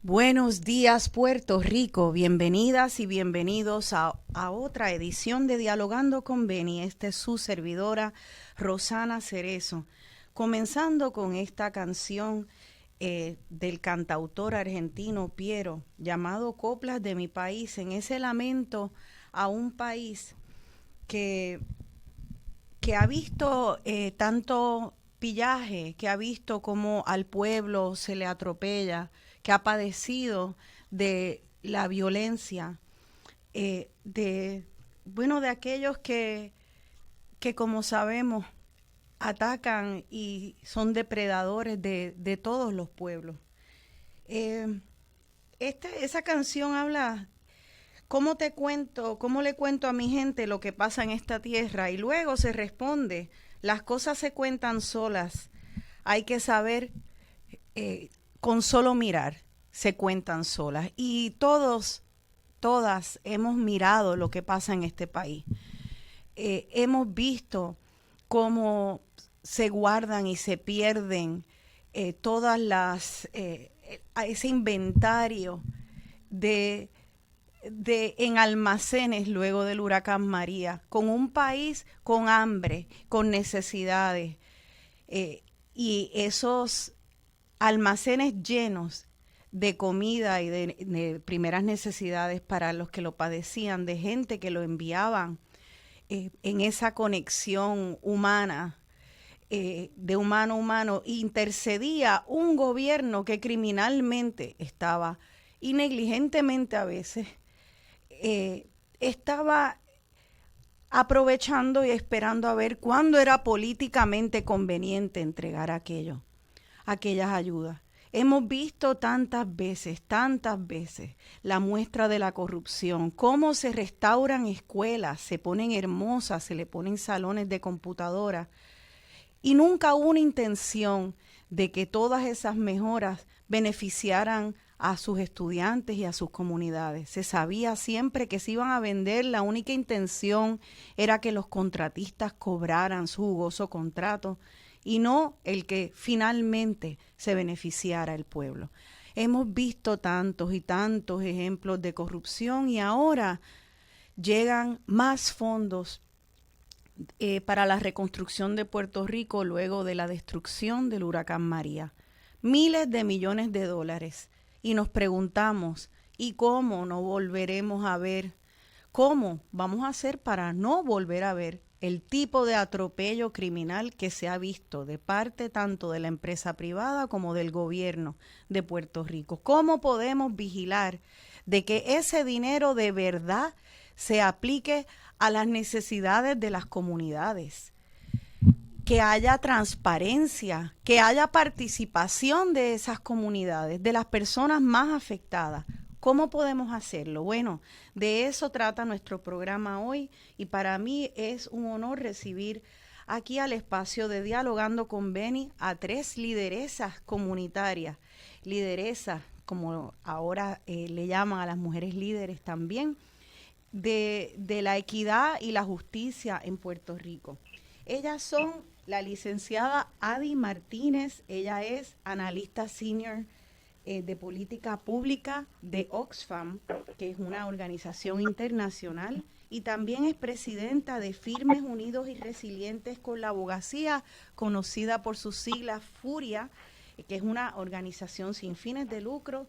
Buenos días, Puerto Rico. Bienvenidas y bienvenidos a otra edición de Dialogando con Beni. Esta es su servidora, Rosana Cerezo. Comenzando con esta canción del cantautor argentino Piero, llamado Coplas de mi país, en ese lamento a un país que ha visto tanto pillaje, que ha visto cómo al pueblo se le atropella, que ha padecido de la violencia, de aquellos que como sabemos atacan y son depredadores de todos los pueblos. Esa canción habla, ¿cómo le cuento a mi gente lo que pasa en esta tierra? Y luego se responde, las cosas se cuentan solas, hay que saber, con solo mirar, se cuentan solas. Y todas hemos mirado lo que pasa en este país. Hemos visto cómo se guardan y se pierden ese inventario en almacenes luego del huracán María, con un país con hambre, con necesidades, y esos almacenes llenos de comida y de primeras necesidades para los que lo padecían, de gente que lo enviaban en esa conexión humana, de humano a humano, intercedía un gobierno que criminalmente estaba, y negligentemente a veces, estaba aprovechando y esperando a ver cuándo era políticamente conveniente entregar aquellas ayudas. Hemos visto tantas veces, la muestra de la corrupción, cómo se restauran escuelas, se ponen hermosas, se le ponen salones de computadora, y nunca hubo una intención de que todas esas mejoras beneficiaran a sus estudiantes y a sus comunidades. Se sabía siempre que se iban a vender, la única intención era que los contratistas cobraran su jugoso contrato y no el que finalmente se beneficiara el pueblo. Hemos visto tantos y tantos ejemplos de corrupción, y ahora llegan más fondos para la reconstrucción de Puerto Rico luego de la destrucción del huracán María. Miles de millones de dólares. Y nos preguntamos, ¿y cómo no volveremos a ver? ¿Cómo vamos a hacer para no volver a ver el tipo de atropello criminal que se ha visto de parte tanto de la empresa privada como del gobierno de Puerto Rico? ¿Cómo podemos vigilar de que ese dinero de verdad se aplique a las necesidades de las comunidades? Que haya transparencia, que haya participación de esas comunidades, de las personas más afectadas. ¿Cómo podemos hacerlo? Bueno, de eso trata nuestro programa hoy, y para mí es un honor recibir aquí al espacio de Dialogando con Beni a 3 lideresas comunitarias, lideresas, como ahora le llaman a las mujeres líderes también, de la equidad y la justicia en Puerto Rico. Ellas son la licenciada Adi Martínez, ella es analista senior de política pública de Oxfam, que es una organización internacional, y también es presidenta de Firmes, Unidos y Resilientes con la Abogacía, conocida por sus siglas FURIA, que es una organización sin fines de lucro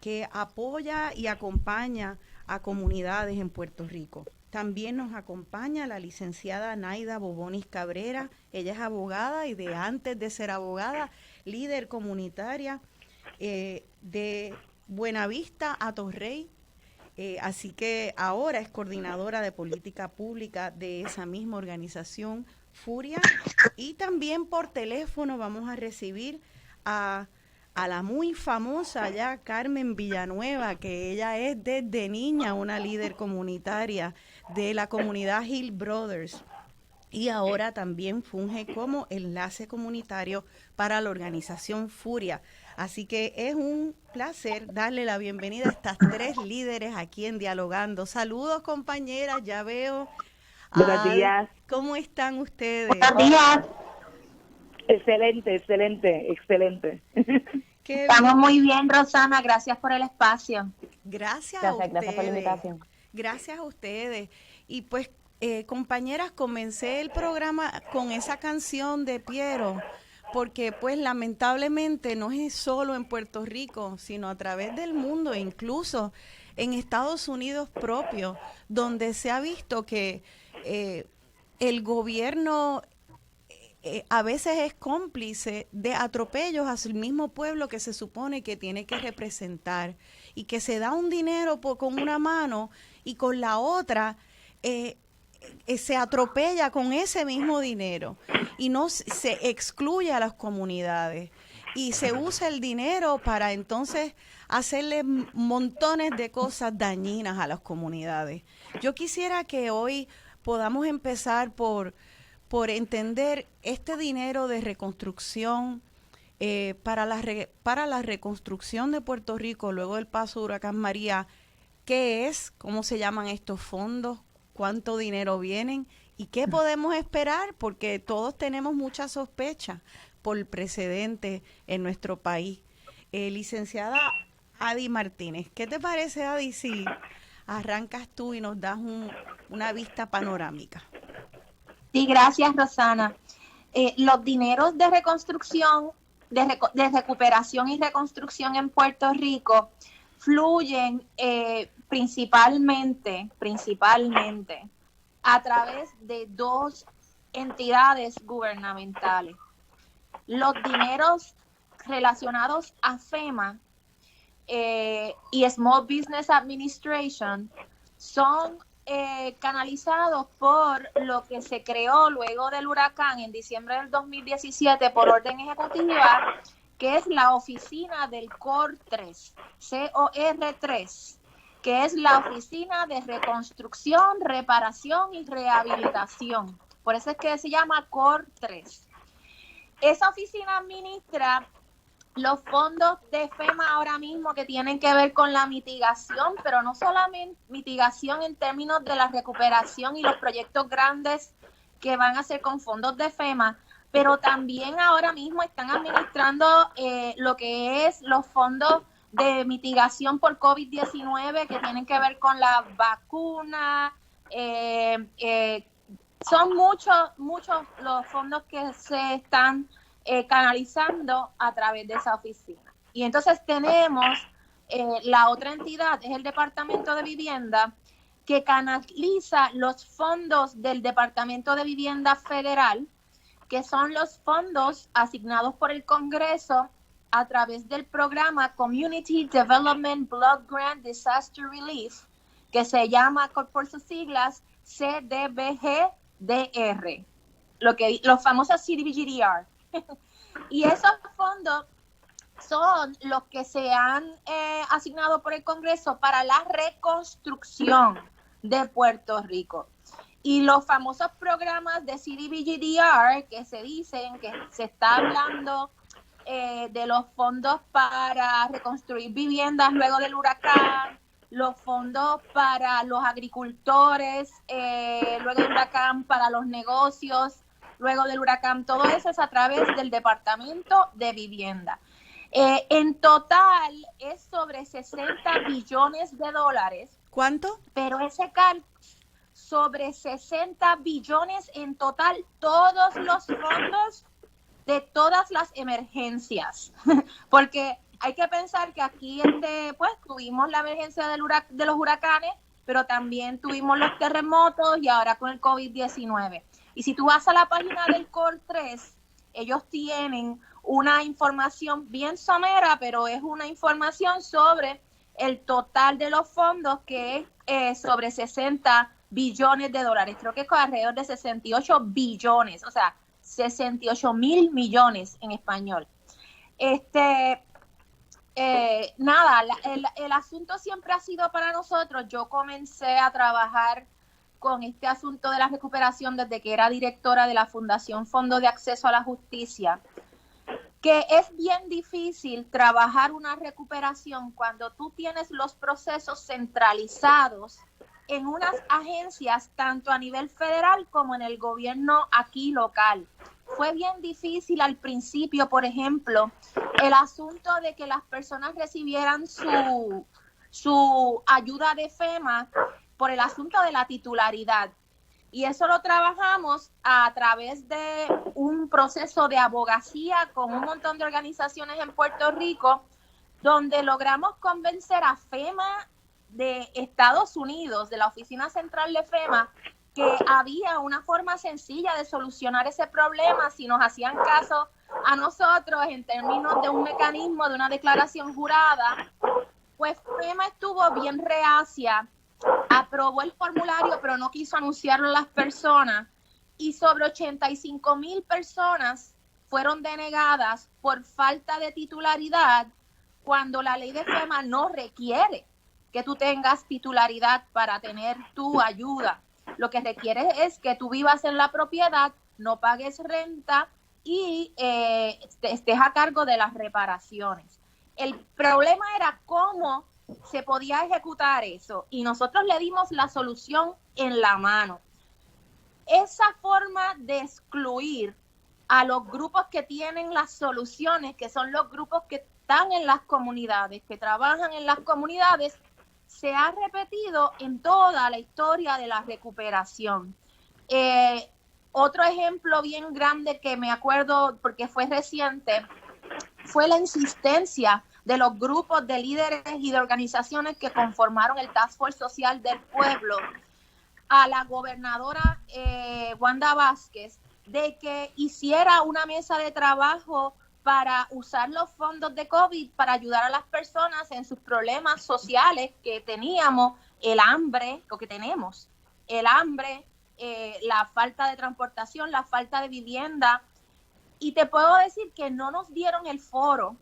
que apoya y acompaña a comunidades en Puerto Rico. También nos acompaña la licenciada Naida Bobonis Cabrera. Ella es abogada y de antes de ser abogada, líder comunitaria de Buenavista a Torrey. Así que ahora es coordinadora de política pública de esa misma organización, Furia. Y también por teléfono vamos a recibir a la muy famosa ya Carmen Villanueva, que ella es desde niña una líder comunitaria de la comunidad Hill Brothers, y ahora también funge como enlace comunitario para la organización Furia. Así que es un placer darle la bienvenida a estas 3 líderes aquí en Dialogando. Saludos, compañeras, ya veo. Buenos días. ¿Cómo están ustedes? Buenos días. Excelente. Qué Estamos bien. muy bien, Rosana. Gracias por el espacio. Gracias a Gracias por la ustedes. invitación. Gracias a ustedes. Y pues, compañeras, comencé el programa con esa canción de Piero, porque pues lamentablemente no es solo en Puerto Rico, sino a través del mundo, e incluso en Estados Unidos propio, donde se ha visto que el gobierno a veces es cómplice de atropellos hacia el mismo pueblo que se supone que tiene que representar y que se da un dinero con una mano y con la otra se atropella con ese mismo dinero y no se excluye a las comunidades y se usa el dinero para entonces hacerle montones de cosas dañinas a las comunidades. Yo quisiera que hoy podamos empezar por entender este dinero de reconstrucción para la reconstrucción de Puerto Rico luego del paso de Huracán María. ¿Qué es? ¿Cómo se llaman estos fondos? ¿Cuánto dinero vienen? ¿Y qué podemos esperar? Porque todos tenemos mucha sospecha por el precedente en nuestro país. Licenciada Adi Martínez, ¿qué te parece, Adi, si arrancas tú y nos das una vista panorámica? Sí, gracias, Rosana. Los dineros de reconstrucción, de recuperación y reconstrucción en Puerto Rico fluyen principalmente a través de dos entidades gubernamentales. Los dineros relacionados a FEMA y Small Business Administration son canalizados por lo que se creó luego del huracán en diciembre del 2017 por orden ejecutiva, que es la oficina del COR3, COR3, que es la Oficina de Reconstrucción, Reparación y Rehabilitación. Por eso es que se llama COR3. Esa oficina administra los fondos de FEMA ahora mismo que tienen que ver con la mitigación, pero no solamente mitigación en términos de la recuperación y los proyectos grandes que van a hacer con fondos de FEMA, pero también ahora mismo están administrando lo que es los fondos de mitigación por COVID-19 que tienen que ver con la vacuna. Son muchos los fondos que se están canalizando a través de esa oficina. Y entonces tenemos la otra entidad, es el Departamento de Vivienda, que canaliza los fondos del Departamento de Vivienda Federal, que son los fondos asignados por el Congreso a través del programa Community Development Block Grant Disaster Relief, que se llama por sus siglas CDBGDR, los famosos CDBGDR. Y esos fondos son los que se han asignado por el Congreso para la reconstrucción de Puerto Rico. Y los famosos programas de CDBGDR que se dicen que se está hablando de los fondos para reconstruir viviendas luego del huracán, los fondos para los agricultores luego del huracán, para los negocios luego del huracán, todo eso es a través del Departamento de Vivienda. En total es sobre 60 billones de dólares. ¿Cuánto? Pero ese cálculo, sobre 60 billones en total, todos los fondos de todas las emergencias. Porque hay que pensar que aquí pues tuvimos la emergencia de los huracanes, pero también tuvimos los terremotos y ahora con el COVID-19. Y si tú vas a la página del COR3, ellos tienen una información bien somera, pero es una información sobre el total de los fondos, que es sobre 60 billones de dólares. Creo que es alrededor de 68 billones, o sea, 68 mil millones en español. Nada, el asunto siempre ha sido para nosotros. Yo comencé a trabajar con este asunto de la recuperación desde que era directora de la Fundación Fondo de Acceso a la Justicia, que es bien difícil trabajar una recuperación cuando tú tienes los procesos centralizados en unas agencias tanto a nivel federal como en el gobierno aquí local. Fue bien difícil al principio, por ejemplo, el asunto de que las personas recibieran su ayuda de FEMA por el asunto de la titularidad. Y eso lo trabajamos a través de un proceso de abogacía con un montón de organizaciones en Puerto Rico, donde logramos convencer a FEMA de Estados Unidos, de la Oficina Central de FEMA, que había una forma sencilla de solucionar ese problema si nos hacían caso a nosotros en términos de un mecanismo de una declaración jurada. Pues FEMA estuvo bien reacia, aprobó el formulario, pero no quiso anunciarlo a las personas, y sobre 85,000 personas fueron denegadas por falta de titularidad, cuando la ley de FEMA no requiere que tú tengas titularidad para tener tu ayuda. Lo que requiere es que tú vivas en la propiedad, no pagues renta y estés a cargo de las reparaciones. El problema era cómo se podía ejecutar eso, y nosotros le dimos la solución en la mano. Esa forma de excluir a los grupos que tienen las soluciones, que son los grupos que están en las comunidades, que trabajan en las comunidades, se ha repetido en toda la historia de la recuperación. Otro ejemplo bien grande que me acuerdo, porque fue reciente, fue la insistencia de los grupos de líderes y de organizaciones que conformaron el Task Force Social del Pueblo a la gobernadora Wanda Vázquez de que hiciera una mesa de trabajo para usar los fondos de COVID para ayudar a las personas en sus problemas sociales que teníamos, el hambre, lo que tenemos, el hambre, la falta de transportación, la falta de vivienda. Y te puedo decir que no nos dieron el foro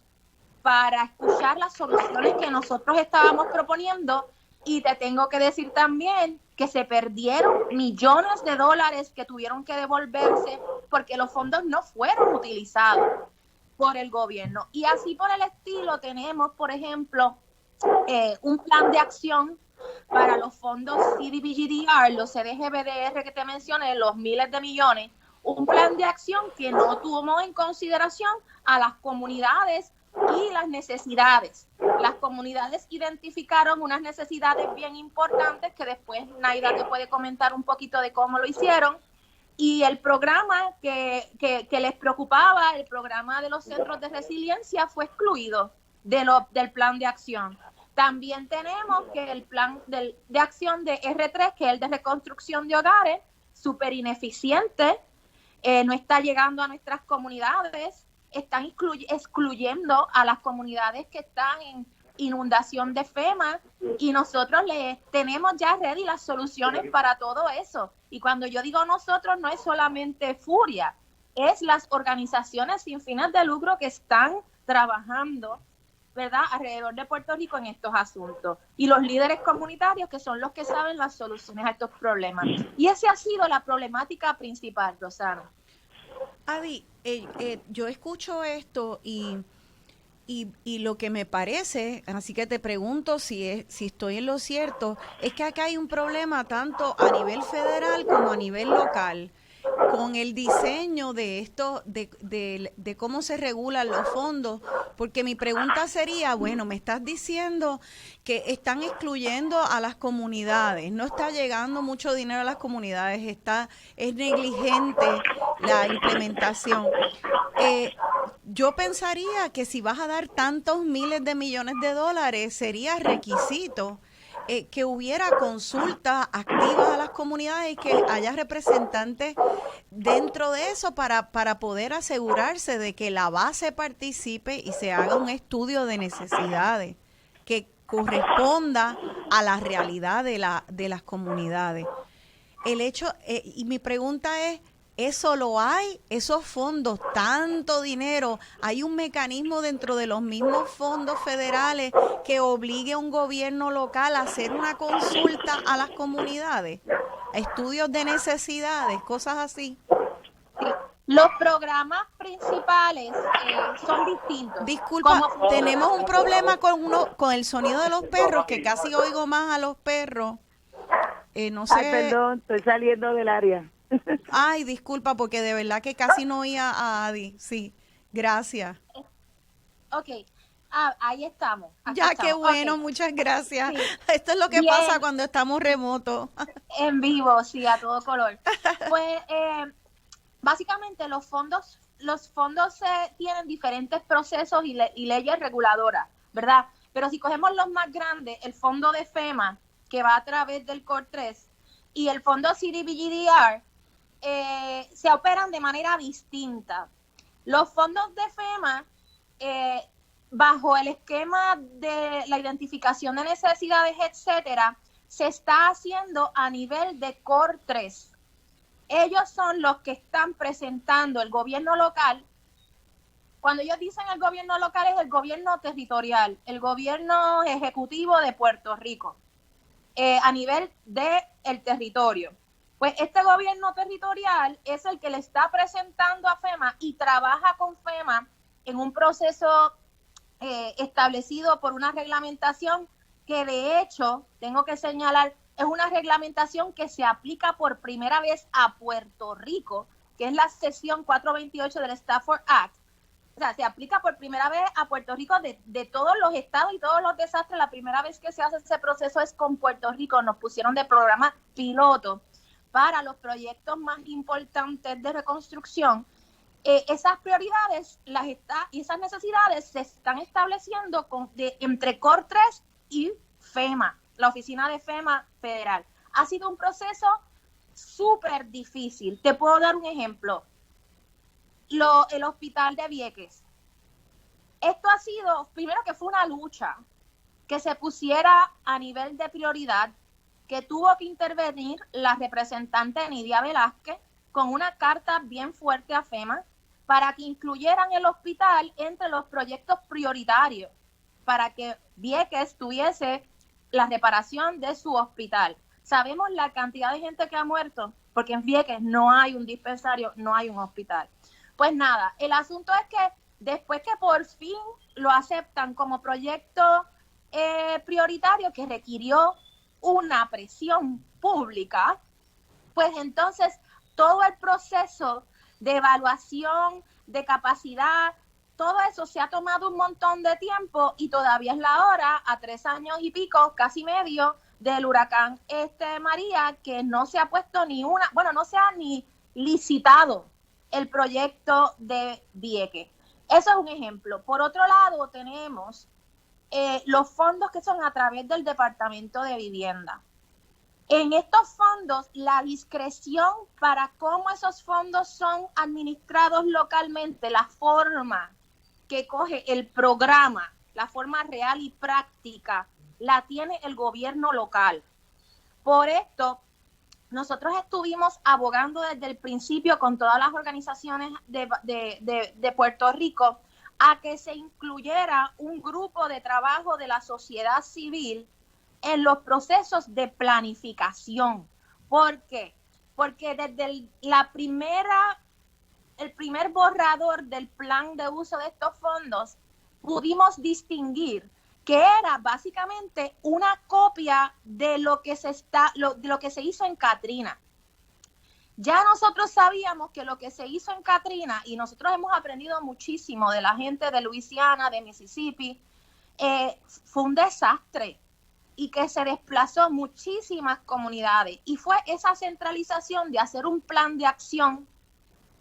para escuchar las soluciones que nosotros estábamos proponiendo, y te tengo que decir también que se perdieron millones de dólares que tuvieron que devolverse porque los fondos no fueron utilizados por el gobierno. Y así por el estilo tenemos, por ejemplo, un plan de acción para los fondos CDBGDR, los CDBGDR que te mencioné, los miles de millones, un plan de acción que no tomó en consideración a las comunidades y las necesidades. Las comunidades identificaron unas necesidades bien importantes que después Naida te puede comentar un poquito de cómo lo hicieron, y el programa que les preocupaba, el programa de los centros de resiliencia, fue excluido del plan de acción. También tenemos que el plan de acción de R3, que es el de reconstrucción de hogares, súper ineficiente, no está llegando a nuestras comunidades, están excluyendo a las comunidades que están en inundación de FEMA, y nosotros le tenemos ya ready las soluciones para todo eso. Y cuando yo digo nosotros, no es solamente Furia, es las organizaciones sin fines de lucro que están trabajando, ¿verdad?, alrededor de Puerto Rico en estos asuntos, y los líderes comunitarios, que son los que saben las soluciones a estos problemas. Y esa ha sido la problemática principal, Rosana. Adi, yo escucho esto y lo que me parece, así que te pregunto si estoy en lo cierto, es que acá hay un problema tanto a nivel federal como a nivel local con el diseño de esto, de cómo se regulan los fondos, porque mi pregunta sería, bueno, me estás diciendo que están excluyendo a las comunidades, no está llegando mucho dinero a las comunidades, es negligente la implementación. Yo pensaría que si vas a dar tantos miles de millones de dólares, sería requisito que hubiera consultas activas a las comunidades y que haya representantes dentro de eso para poder asegurarse de que la base participe y se haga un estudio de necesidades que corresponda a la realidad de las comunidades. El hecho, y mi pregunta es, ¿eso lo hay? ¿Esos fondos, tanto dinero? ¿Hay un mecanismo dentro de los mismos fondos federales que obligue a un gobierno local a hacer una consulta a las comunidades? Estudios de necesidades, cosas así. Los programas principales son distintos. Disculpa, tenemos un problema con el sonido de los perros, que casi oigo más a los perros. No sé. Ay, perdón, estoy saliendo del área. Ay, disculpa, porque de verdad que casi no oía a Adi. Sí, gracias. Ok, ahí estamos. Aquí Ya, estamos. qué bueno, Ok, muchas gracias. sí. Esto es lo que Bien, pasa cuando estamos remotos. en vivo, sí, a todo color. Pues básicamente los fondos tienen diferentes procesos y leyes reguladoras, ¿verdad? Pero si cogemos los más grandes, el fondo de FEMA, que va a través del COR 3, y el fondo CDBGDR, se operan de manera distinta. Los fondos de FEMA, bajo el esquema de la identificación de necesidades, etcétera, se está haciendo a nivel de COR 3. Ellos son los que están presentando el gobierno local. Cuando ellos dicen el gobierno local, es el gobierno territorial, el gobierno ejecutivo de Puerto Rico, a nivel del territorio. Pues este gobierno territorial es el que le está presentando a FEMA y trabaja con FEMA en un proceso establecido por una reglamentación que, de hecho, tengo que señalar, es una reglamentación que se aplica por primera vez a Puerto Rico, que es la sección 428 del Stafford Act. O sea, se aplica por primera vez a Puerto Rico de todos los estados y todos los desastres. La primera vez que se hace ese proceso es con Puerto Rico. Nos pusieron de programa piloto para los proyectos más importantes de reconstrucción. Esas prioridades y esas necesidades se están estableciendo entre COR 3 y FEMA, la oficina de FEMA federal. Ha sido un proceso súper difícil. Te puedo dar un ejemplo. El hospital de Vieques. Esto ha sido, primero que fue una lucha, que se pusiera a nivel de prioridad, que tuvo que intervenir la representante Nidia Velázquez con una carta bien fuerte a FEMA para que incluyeran el hospital entre los proyectos prioritarios, para que Vieques tuviese la reparación de su hospital. Sabemos la cantidad de gente que ha muerto, porque en Vieques no hay un dispensario, no hay un hospital. Pues nada, el asunto es que después que por fin lo aceptan como proyecto prioritario que requirió una presión pública, pues entonces todo el proceso de evaluación, de capacidad, todo eso se ha tomado un montón de tiempo y todavía es la hora, a 3 años y pico, casi medio, del huracán María, que no se ha puesto no se ha ni licitado el proyecto de Vieques. Eso es un ejemplo. Por otro lado, tenemos los fondos que son a través del Departamento de Vivienda. En estos fondos, la discreción para cómo esos fondos son administrados localmente, la forma que coge el programa, la forma real y práctica, la tiene el gobierno local. Por esto, nosotros estuvimos abogando desde el principio con todas las organizaciones de Puerto Rico a que se incluyera un grupo de trabajo de la sociedad civil en los procesos de planificación. ¿Por qué? Porque desde el primer borrador del plan de uso de estos fondos pudimos distinguir que era básicamente una copia de lo que se hizo en Katrina. Ya nosotros sabíamos que lo que se hizo en Katrina, y nosotros hemos aprendido muchísimo de la gente de Luisiana, de Mississippi, fue un desastre y que se desplazó muchísimas comunidades. Y fue esa centralización de hacer un plan de acción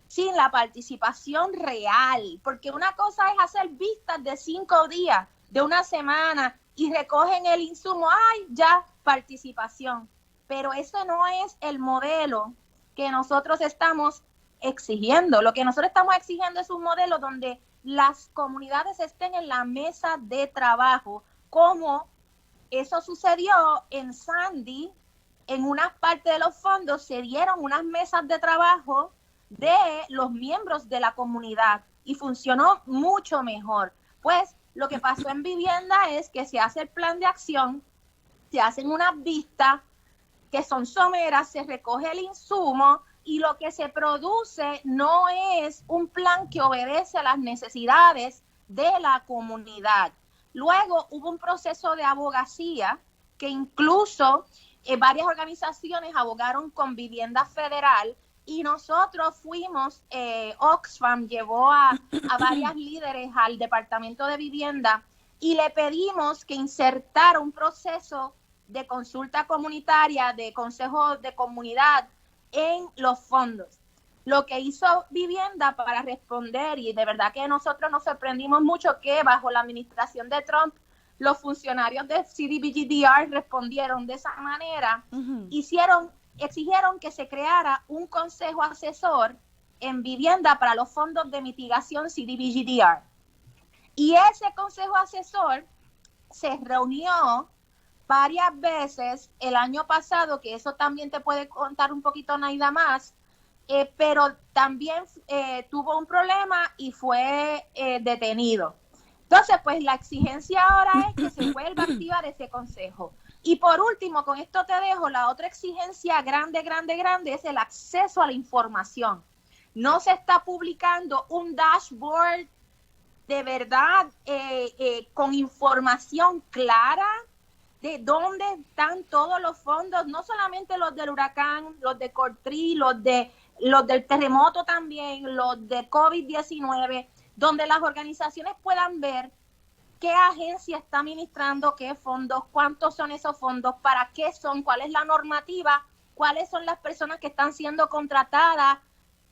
sin la participación real, porque una cosa es hacer vistas de 5 días, de una semana, y recogen el insumo, ya, participación. Pero ese no es el modelo que nosotros estamos exigiendo. Lo que nosotros estamos exigiendo es un modelo donde las comunidades estén en la mesa de trabajo, como eso sucedió en Sandy. En una parte de los fondos se dieron unas mesas de trabajo de los miembros de la comunidad y funcionó mucho mejor. Pues lo que pasó en vivienda es que se hace el plan de acción, se hacen unas vistas que son someras, se recoge el insumo y lo que se produce no es un plan que obedece a las necesidades de la comunidad. Luego hubo un proceso de abogacía que incluso varias organizaciones abogaron con Vivienda Federal y nosotros fuimos, Oxfam llevó a varias líderes al Departamento de Vivienda y le pedimos que insertara un proceso de consulta comunitaria, de consejo de comunidad en los fondos. Lo que hizo Vivienda para responder, y de verdad que nosotros nos sorprendimos mucho que bajo la administración de Trump, los funcionarios de CDBGDR respondieron de esa manera, exigieron que se creara un consejo asesor en vivienda para los fondos de mitigación CDBGDR. Y ese consejo asesor se reunió varias veces el año pasado, que eso también te puede contar un poquito Naida más, pero también tuvo un problema y fue detenido. Entonces, pues la exigencia ahora es que se vuelva a activar ese consejo. Y por último, con esto te dejo, la otra exigencia grande es el acceso a la información. No se está publicando un dashboard de verdad con información clara de dónde están todos los fondos, no solamente los del huracán, los de Cortrí, los del terremoto también, los de COVID-19, donde las organizaciones puedan ver qué agencia está administrando qué fondos, cuántos son esos fondos, para qué son, cuál es la normativa, cuáles son las personas que están siendo contratadas,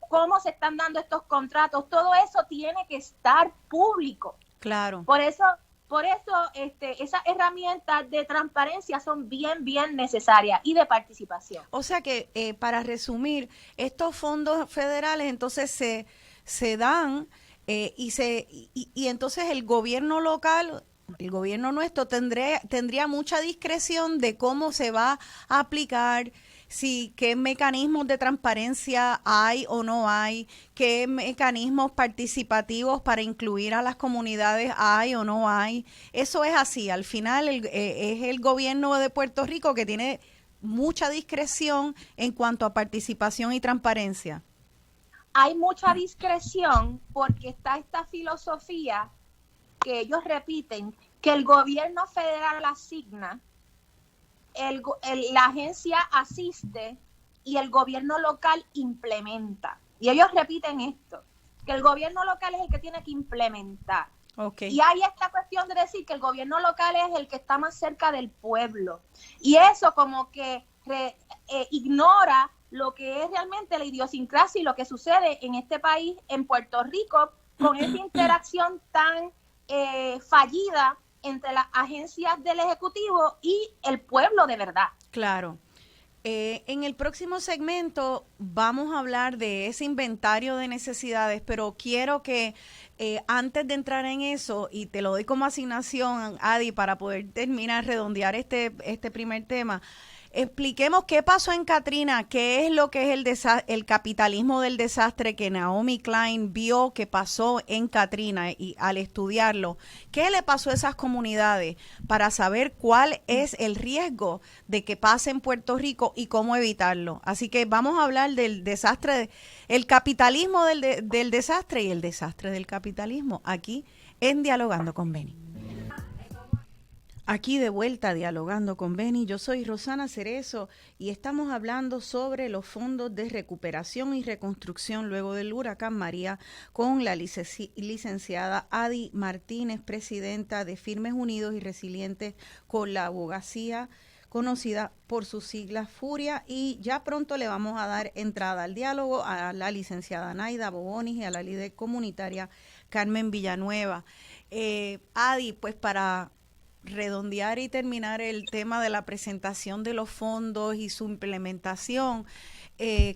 cómo se están dando estos contratos. Todo eso tiene que estar público. Claro. Por eso esas herramientas de transparencia son bien necesarias y de participación. O sea que, para resumir, estos fondos federales entonces se dan y entonces el gobierno local, el gobierno nuestro tendría mucha discreción de cómo se va a aplicar, qué mecanismos de transparencia hay o no hay, qué mecanismos participativos para incluir a las comunidades hay o no hay. Eso es así. Al final es el gobierno de Puerto Rico que tiene mucha discreción en cuanto a participación y transparencia. Hay mucha discreción porque está esta filosofía que ellos repiten, que el gobierno federal asigna, la agencia asiste y el gobierno local implementa. Y ellos repiten esto, que el gobierno local es el que tiene que implementar. Okay. Y hay esta cuestión de decir que el gobierno local es el que está más cerca del pueblo. Y eso como que ignora lo que es realmente la idiosincrasia y lo que sucede en este país, en Puerto Rico, con esa interacción tan fallida entre las agencias del Ejecutivo y el pueblo de verdad. Claro. En el próximo segmento vamos a hablar de ese inventario de necesidades, pero quiero que antes de entrar en eso, y te lo doy como asignación, Adi, para poder redondear este primer tema, expliquemos qué pasó en Katrina, qué es lo que es el capitalismo del desastre que Naomi Klein vio que pasó en Katrina, y al estudiarlo, qué le pasó a esas comunidades para saber cuál es el riesgo de que pase en Puerto Rico y cómo evitarlo. Así que vamos a hablar del desastre, el capitalismo del desastre y el desastre del capitalismo, aquí en Dialogando con Beni. Aquí de vuelta Dialogando con Beni, yo soy Rosana Cerezo y estamos hablando sobre los fondos de recuperación y reconstrucción luego del huracán María con la licenciada Adi Martínez, presidenta de Firmes Unidos y Resilientes con la abogacía conocida por sus siglas FURIA, y ya pronto le vamos a dar entrada al diálogo a la licenciada Naida Bobonis y a la líder comunitaria Carmen Villanueva. Adi, pues para redondear y terminar el tema de la presentación de los fondos y su implementación,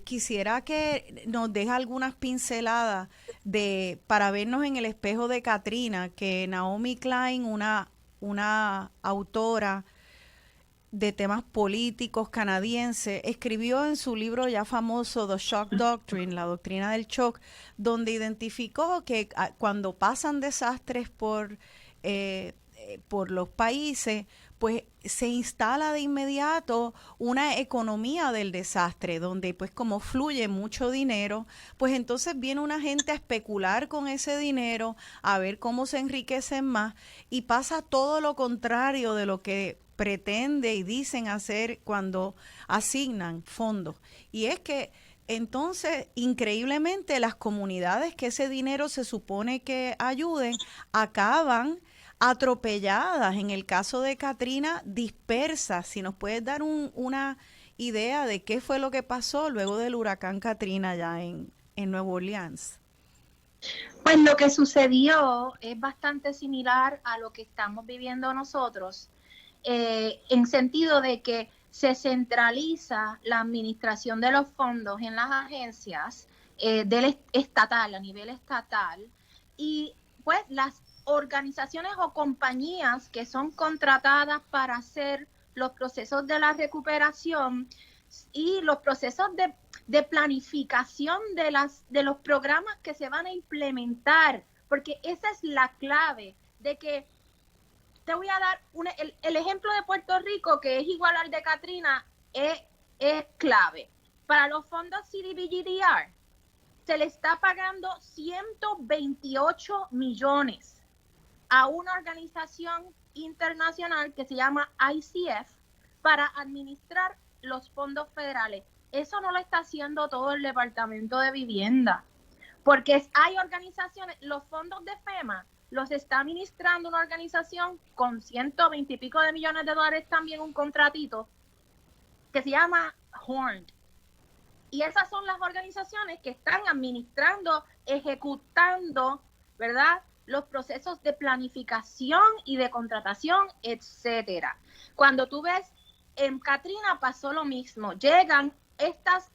quisiera que nos deje algunas pinceladas para vernos en el espejo de Katrina, que Naomi Klein, una autora de temas políticos canadiense, escribió en su libro ya famoso The Shock Doctrine, la doctrina del shock, donde identificó que cuando pasan desastres por los países, pues se instala de inmediato una economía del desastre, donde pues como fluye mucho dinero, pues entonces viene una gente a especular con ese dinero, a ver cómo se enriquecen más, y pasa todo lo contrario de lo que pretende y dicen hacer cuando asignan fondos. Y es que entonces, increíblemente, las comunidades que ese dinero se supone que ayuden, acaban atropelladas. En el caso de Katrina, dispersas. Si nos puedes dar una idea de qué fue lo que pasó luego del huracán Katrina allá en Nueva Orleans. Pues lo que sucedió es bastante similar a lo que estamos viviendo nosotros, en sentido de que se centraliza la administración de los fondos en las agencias estatal, a nivel estatal, y pues las organizaciones o compañías que son contratadas para hacer los procesos de la recuperación y los procesos de planificación de los programas que se van a implementar, porque esa es la clave de que te voy a dar el ejemplo de Puerto Rico, que es igual al de Katrina, es clave. Para los fondos CDBGDR se le está pagando 128 millones a una organización internacional que se llama ICF para administrar los fondos federales. Eso no lo está haciendo todo el Departamento de Vivienda, porque hay organizaciones, los fondos de FEMA los está administrando una organización con 120 y pico de millones de dólares, también un contratito, que se llama Horn. Y esas son las organizaciones que están administrando, ejecutando, ¿verdad?, los procesos de planificación y de contratación, etcétera. Cuando tú ves, en Katrina pasó lo mismo. Llegan estas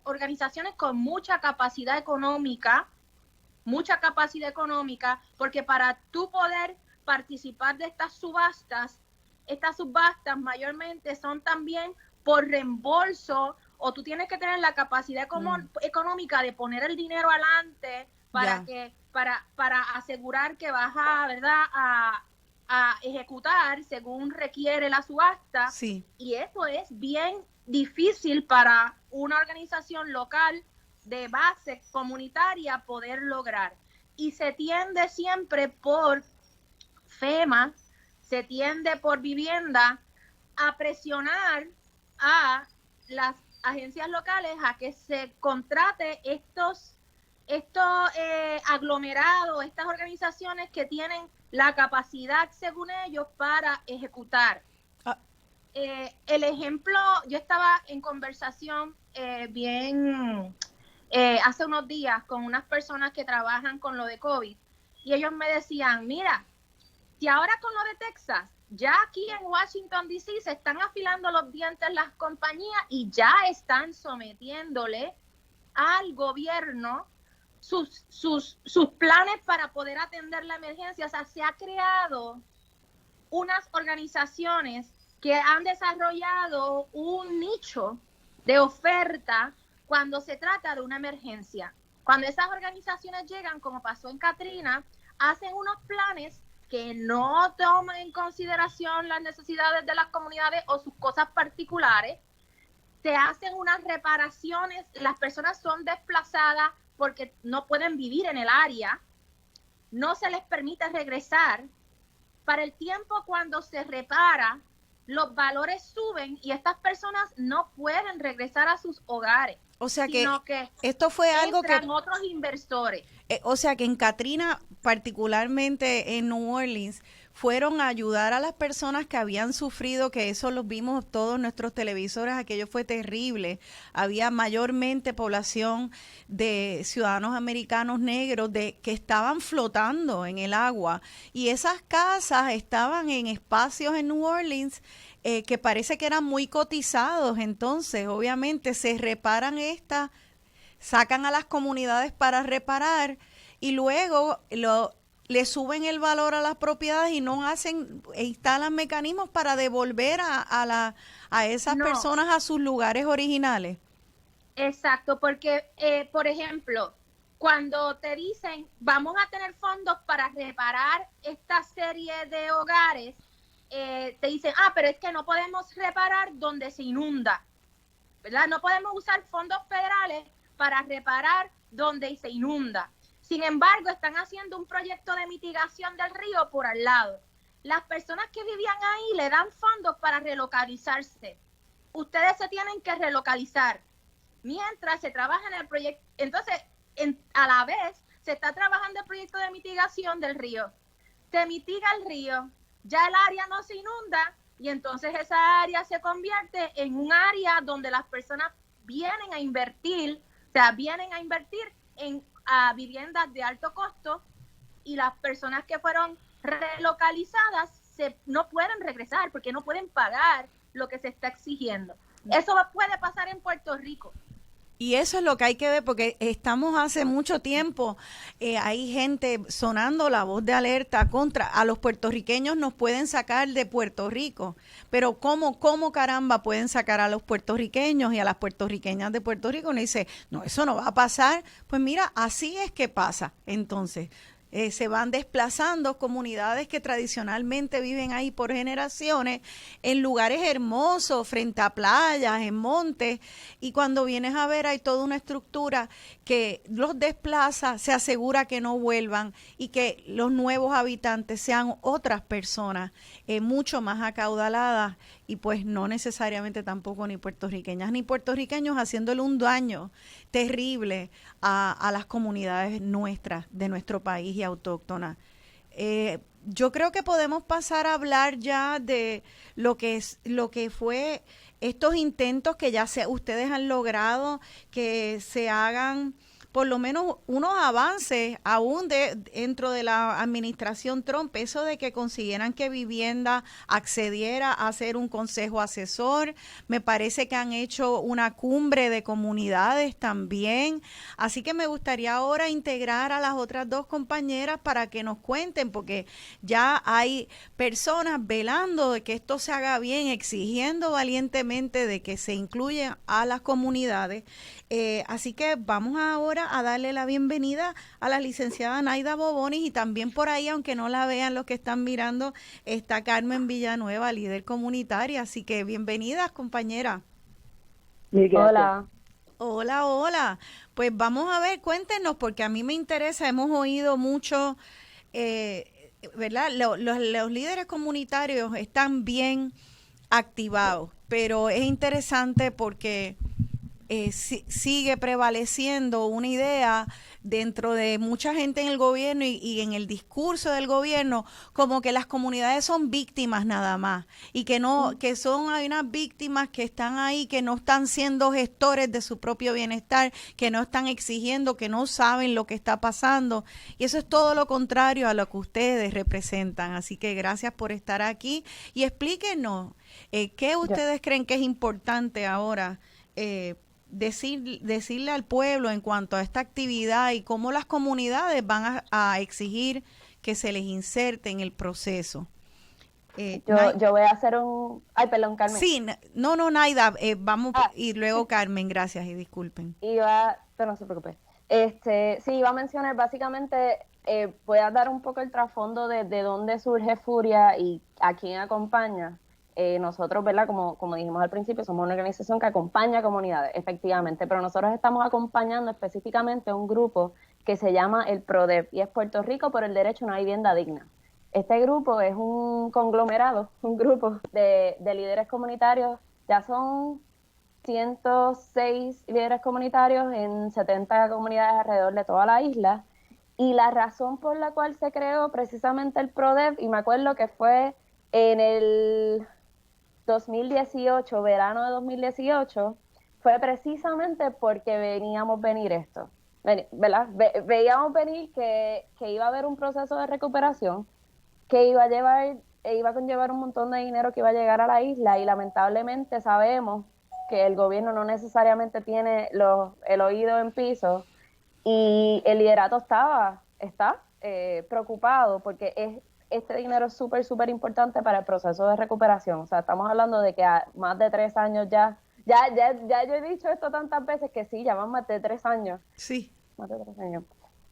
organizaciones con mucha capacidad económica, porque para tú poder participar de estas subastas mayormente son también por reembolso, o tú tienes que tener la capacidad económica de poner el dinero adelante para asegurar que vas a ejecutar según requiere la subasta. Sí. Y eso es bien difícil para una organización local de base comunitaria poder lograr. Y se tiende siempre por FEMA, se tiende por vivienda a presionar a las agencias locales a que se contrate estos aglomerados, estas organizaciones que tienen la capacidad, según ellos, para ejecutar. El ejemplo, yo estaba en conversación hace unos días con unas personas que trabajan con lo de COVID, y ellos me decían, mira, si ahora con lo de Texas, ya aquí en Washington, D.C. se están afilando los dientes las compañías y ya están sometiéndole al gobierno sus planes para poder atender la emergencia. O sea, se ha creado unas organizaciones que han desarrollado un nicho de oferta cuando se trata de una emergencia. Cuando esas organizaciones llegan, como pasó en Katrina, hacen unos planes que no toman en consideración las necesidades de las comunidades o sus cosas particulares. Se hacen unas reparaciones, las personas son desplazadas porque no pueden vivir en el área, no se les permite regresar. Para el tiempo cuando se repara, los valores suben y estas personas no pueden regresar a sus hogares. O sea que esto fue algo que otros inversores. O sea que en Katrina, particularmente en New Orleans, fueron a ayudar a las personas que habían sufrido, que eso lo vimos todos nuestros televisores, aquello fue terrible. Había mayormente población de ciudadanos americanos negros que estaban flotando en el agua, y esas casas estaban en espacios en New Orleans que parece que eran muy cotizados. Entonces, obviamente, se reparan sacan a las comunidades para reparar y luego le suben el valor a las propiedades y no instalan mecanismos para devolver a esas personas a sus lugares originales. Exacto, porque, por ejemplo, cuando te dicen vamos a tener fondos para reparar esta serie de hogares, te dicen, pero es que no podemos reparar donde se inunda, ¿verdad? No podemos usar fondos federales para reparar donde se inunda. Sin embargo, están haciendo un proyecto de mitigación del río por al lado. Las personas que vivían ahí le dan fondos para relocalizarse. Ustedes se tienen que relocalizar. mientras se trabaja en el proyecto. Entonces, a la vez, se está trabajando el proyecto de mitigación del río. Se mitiga el río, ya el área no se inunda, y entonces esa área se convierte en un área donde las personas vienen a invertir, o sea, vienen a invertir en viviendas de alto costo, y las personas que fueron relocalizadas no pueden regresar porque no pueden pagar lo que se está exigiendo. Eso puede pasar en Puerto Rico. Y eso es lo que hay que ver, porque estamos hace mucho tiempo, hay gente sonando la voz de alerta contra, a los puertorriqueños nos pueden sacar de Puerto Rico, pero ¿cómo caramba pueden sacar a los puertorriqueños y a las puertorriqueñas de Puerto Rico? Uno dice, no, eso no va a pasar. Pues mira, así es que pasa. Entonces, se van desplazando comunidades que tradicionalmente viven ahí por generaciones en lugares hermosos, frente a playas, en montes, y cuando vienes a ver hay toda una estructura que los desplaza, se asegura que no vuelvan y que los nuevos habitantes sean otras personas mucho más acaudaladas y pues no necesariamente tampoco ni puertorriqueñas ni puertorriqueños, haciéndole un daño terrible a las comunidades nuestras, de nuestro país y autóctonas. Yo creo que podemos pasar a hablar ya de lo que fue estos intentos que ya ustedes han logrado que se hagan por lo menos unos avances aún dentro de la administración Trump, eso de que consiguieran que Vivienda accediera a hacer un consejo asesor. Me parece que han hecho una cumbre de comunidades también, así que me gustaría ahora integrar a las otras dos compañeras para que nos cuenten, porque ya hay personas velando de que esto se haga bien, exigiendo valientemente de que se incluyan a las comunidades. Así que vamos ahora a darle la bienvenida a la licenciada Naida Bobonis, y también por ahí, aunque no la vean los que están mirando, está Carmen Villanueva, líder comunitaria. Así que bienvenidas, compañera. Hola. Hola. Pues vamos a ver, cuéntenos, porque a mí me interesa, hemos oído mucho, ¿verdad? Los líderes comunitarios están bien activados, pero es interesante porque sigue prevaleciendo una idea dentro de mucha gente en el gobierno y en el discurso del gobierno, como que las comunidades son víctimas nada más, y que no, que hay unas víctimas que están ahí, que no están siendo gestores de su propio bienestar, que no están exigiendo, que no saben lo que está pasando, y eso es todo lo contrario a lo que ustedes representan. Así que gracias por estar aquí y explíquenos qué ustedes creen que es importante ahora decirle al pueblo en cuanto a esta actividad, y cómo las comunidades van a exigir que se les inserte en el proceso. Yo voy a hacer un... Ay, perdón, Carmen. Sí, Naida, vamos, y luego Carmen, gracias y disculpen. Pero no se preocupe. Sí, iba a mencionar básicamente, voy a dar un poco el trasfondo de dónde surge Furia y a quién acompaña. Nosotros, ¿verdad? Como dijimos al principio, somos una organización que acompaña a comunidades, efectivamente, pero nosotros estamos acompañando específicamente a un grupo que se llama el PRODEV, y es Puerto Rico por el Derecho a una Vivienda Digna. Este grupo es un conglomerado, un grupo de líderes comunitarios, ya son 106 líderes comunitarios en 70 comunidades alrededor de toda la isla, y la razón por la cual se creó precisamente el PRODEV, y me acuerdo que fue en el 2018, verano de 2018, fue precisamente porque veíamos venir esto, ¿verdad? Veíamos venir que iba a haber un proceso de recuperación que iba a conllevar un montón de dinero que iba a llegar a la isla, y lamentablemente sabemos que el gobierno no necesariamente tiene el oído en piso, y el liderato está preocupado porque este dinero es súper importante para el proceso de recuperación. O sea, estamos hablando de que a más de 3 años ya yo he dicho esto tantas veces que sí, ya van más de 3 años. Sí. Más de 3 años.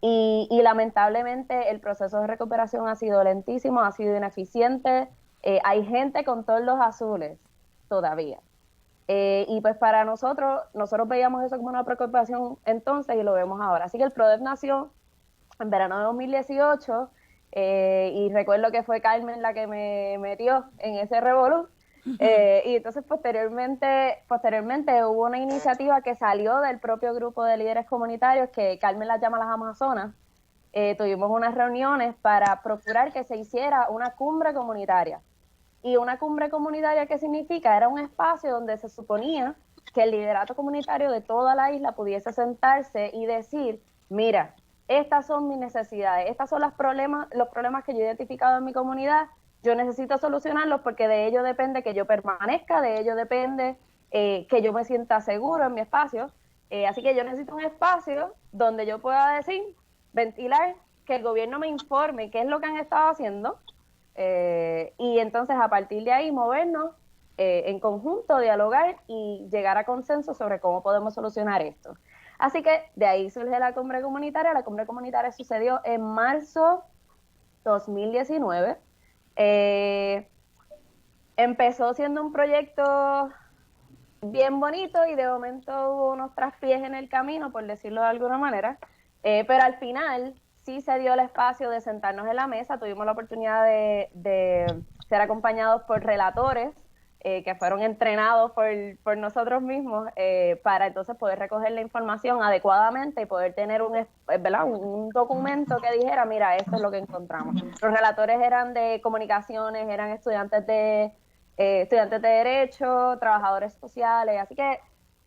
Y lamentablemente el proceso de recuperación ha sido lentísimo, ha sido ineficiente. Hay gente con tordos azules todavía. Y pues para nosotros veíamos eso como una preocupación entonces, y lo vemos ahora. Así que el PRODEV nació en verano de 2018, y recuerdo que fue Carmen la que me metió en ese revolú, Y entonces posteriormente hubo una iniciativa que salió del propio grupo de líderes comunitarios que Carmen las llama las Amazonas. Tuvimos unas reuniones para procurar que se hiciera una cumbre comunitaria. Y una cumbre comunitaria, ¿qué significa? Era un espacio donde se suponía que el liderato comunitario de toda la isla pudiese sentarse y decir, mira, estas son mis necesidades, estos son los problemas que yo he identificado en mi comunidad, yo necesito solucionarlos porque de ello depende que yo permanezca, de ello depende que yo me sienta seguro en mi espacio. Así que yo necesito un espacio donde yo pueda decir, ventilar, que el gobierno me informe qué es lo que han estado haciendo, y entonces a partir de ahí movernos en conjunto, dialogar y llegar a consenso sobre cómo podemos solucionar esto. Así que de ahí surge la cumbre comunitaria. La cumbre comunitaria sucedió en marzo 2019. Empezó siendo un proyecto bien bonito y de momento hubo unos traspiés en el camino, por decirlo de alguna manera, pero al final sí se dio el espacio de sentarnos en la mesa. Tuvimos la oportunidad de ser acompañados por relatores que fueron entrenados por nosotros mismos para entonces poder recoger la información adecuadamente y poder tener un documento que dijera, mira, esto es lo que encontramos. Los relatores eran de comunicaciones, eran estudiantes de derecho, trabajadores sociales, así que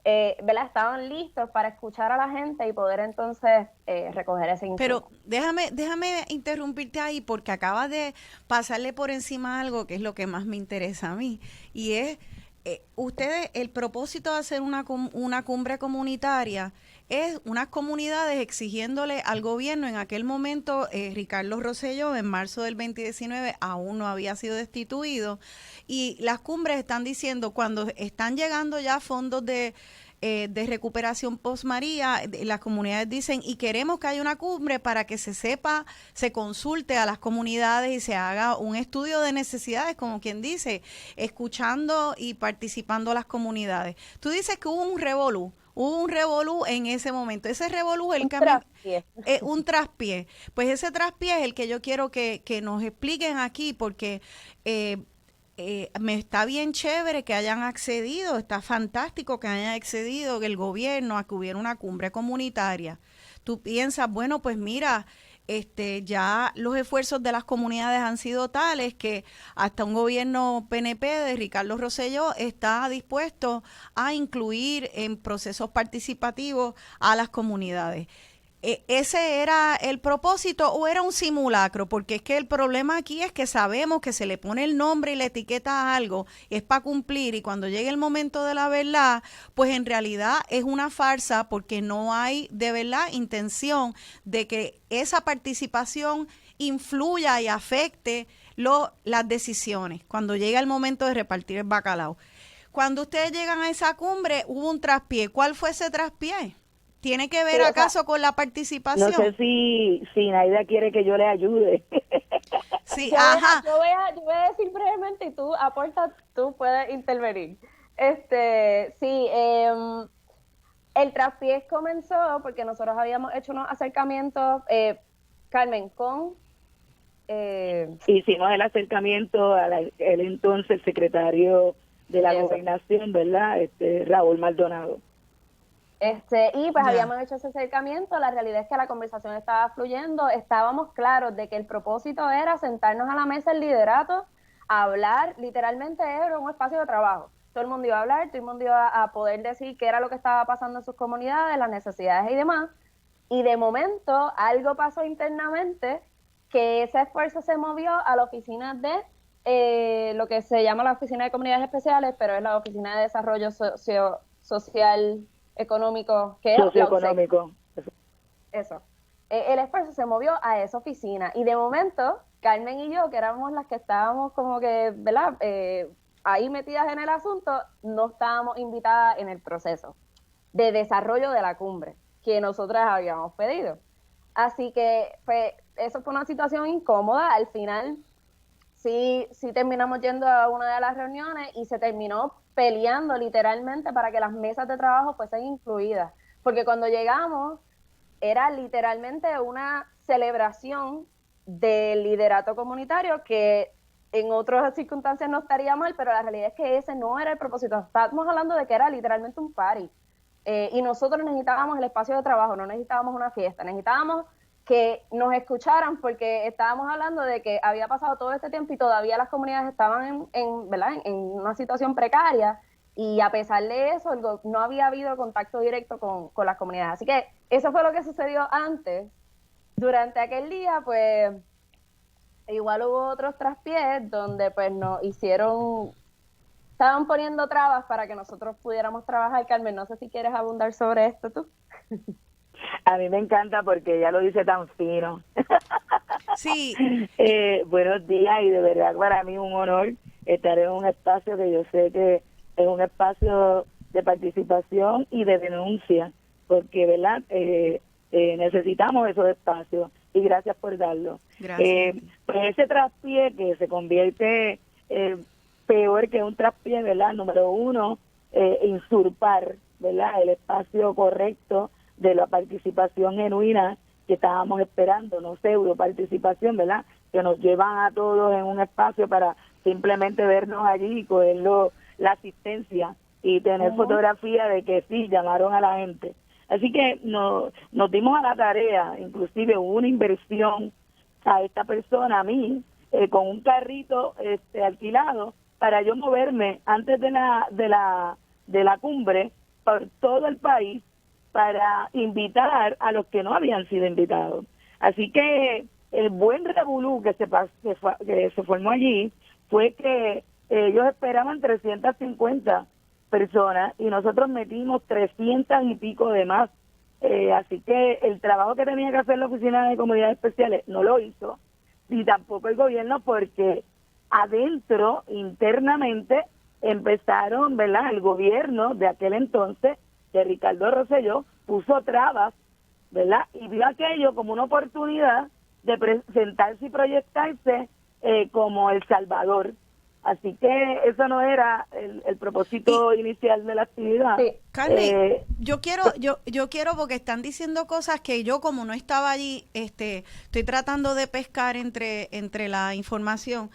estaban listos para escuchar a la gente y poder entonces recoger ese insumo. Pero déjame interrumpirte ahí porque acabas de pasarle por encima algo que es lo que más me interesa a mí, y es ustedes, el propósito de hacer una cumbre comunitaria es unas comunidades exigiéndole al gobierno. En aquel momento, Ricardo Rosselló, en marzo del 2019, aún no había sido destituido, y las cumbres están diciendo, cuando están llegando ya fondos de recuperación post-María, las comunidades dicen, y queremos que haya una cumbre para que se sepa, se consulte a las comunidades y se haga un estudio de necesidades, como quien dice, escuchando y participando las comunidades. Tú dices que hubo un revolú en ese momento. Ese revolú es un traspié. Pues ese traspié es el que yo quiero que nos expliquen aquí, porque me está bien chévere que hayan accedido, está fantástico que hayan accedido el gobierno a que hubiera una cumbre comunitaria. Tú piensas, bueno, pues mira, ya los esfuerzos de las comunidades han sido tales que hasta un gobierno PNP de Ricardo Rosselló está dispuesto a incluir en procesos participativos a las comunidades. ¿Ese era el propósito o era un simulacro? Porque es que el problema aquí es que sabemos que se le pone el nombre y la etiqueta a algo, es para cumplir, y cuando llegue el momento de la verdad, pues en realidad es una farsa, porque no hay de verdad intención de que esa participación influya y afecte las decisiones cuando llega el momento de repartir el bacalao. Cuando ustedes llegan a esa cumbre, hubo un traspié. ¿Cuál fue ese traspié? ¿Tiene que ver acaso con la participación? No sé si Naida quiere que yo le ayude. Sí, yo ajá. Voy a decir brevemente y tú puedes intervenir. Sí, el traspiés comenzó porque nosotros habíamos hecho unos acercamientos, Carmen, hicimos el acercamiento al entonces secretario de la Gobernación, ¿verdad? Raúl Maldonado. Y pues habíamos hecho ese acercamiento. La realidad es que la conversación estaba fluyendo, estábamos claros de que el propósito era sentarnos a la mesa el liderato, a hablar, literalmente era un espacio de trabajo. Todo el mundo iba a hablar, todo el mundo iba a poder decir qué era lo que estaba pasando en sus comunidades, las necesidades y demás. Y de momento algo pasó internamente, que ese esfuerzo se movió a la oficina de lo que se llama la Oficina de Comunidades Especiales, pero es la Oficina de Desarrollo Social Económico, que socioeconómico. Eso. El esfuerzo se movió a esa oficina y de momento Carmen y yo, que éramos las que estábamos como que, ¿verdad? Ahí metidas en el asunto, no estábamos invitadas en el proceso de desarrollo de la cumbre que nosotras habíamos pedido. Así que eso fue una situación incómoda. Al final sí terminamos yendo a una de las reuniones y se terminó peleando literalmente para que las mesas de trabajo fuesen incluidas, porque cuando llegamos era literalmente una celebración del liderato comunitario que en otras circunstancias no estaría mal, pero la realidad es que ese no era el propósito. Estábamos hablando de que era literalmente un party. Y nosotros necesitábamos el espacio de trabajo, no necesitábamos una fiesta, necesitábamos que nos escucharan porque estábamos hablando de que había pasado todo este tiempo y todavía las comunidades estaban ¿verdad? En una situación precaria, y a pesar de eso no había habido contacto directo con las comunidades. Así que eso fue lo que sucedió antes. Durante aquel día, pues, igual hubo otros traspiés donde pues estaban poniendo trabas para que nosotros pudiéramos trabajar. Carmen, no sé si quieres abundar sobre esto tú. A mí me encanta porque ella lo dice tan fino. Sí. Buenos días, y de verdad para mí un honor estar en un espacio que yo sé que es un espacio de participación y de denuncia, porque verdad necesitamos esos espacios, y gracias por darlo. Gracias. Pues ese traspié que se convierte peor que un traspié, ¿verdad? Número uno, usurpar, ¿verdad?, el espacio correcto de la participación genuina que estábamos esperando, no pseudo participación, ¿verdad?, que nos llevan a todos en un espacio para simplemente vernos allí y cogerlo, la asistencia, y tener fotografía de que sí, llamaron a la gente. Así que nos dimos a la tarea, inclusive hubo una inversión a esta persona, a mí, con un carrito alquilado, para yo moverme antes de la cumbre por todo el país para invitar a los que no habían sido invitados. Así que el buen revolú que se formó allí fue que ellos esperaban 350 personas y nosotros metimos 300 y pico de más. Así que el trabajo que tenía que hacer la Oficina de Comunidades Especiales no lo hizo, y tampoco el gobierno, porque adentro, internamente, empezaron, ¿verdad?, el gobierno de aquel entonces, de Ricardo Rosselló, puso trabas, ¿verdad?, y vio aquello como una oportunidad de presentarse y proyectarse como El Salvador. Así que eso no era el propósito inicial de la actividad. Sí. Carmen, yo quiero, porque están diciendo cosas que yo, como no estaba allí, estoy tratando de pescar entre la información.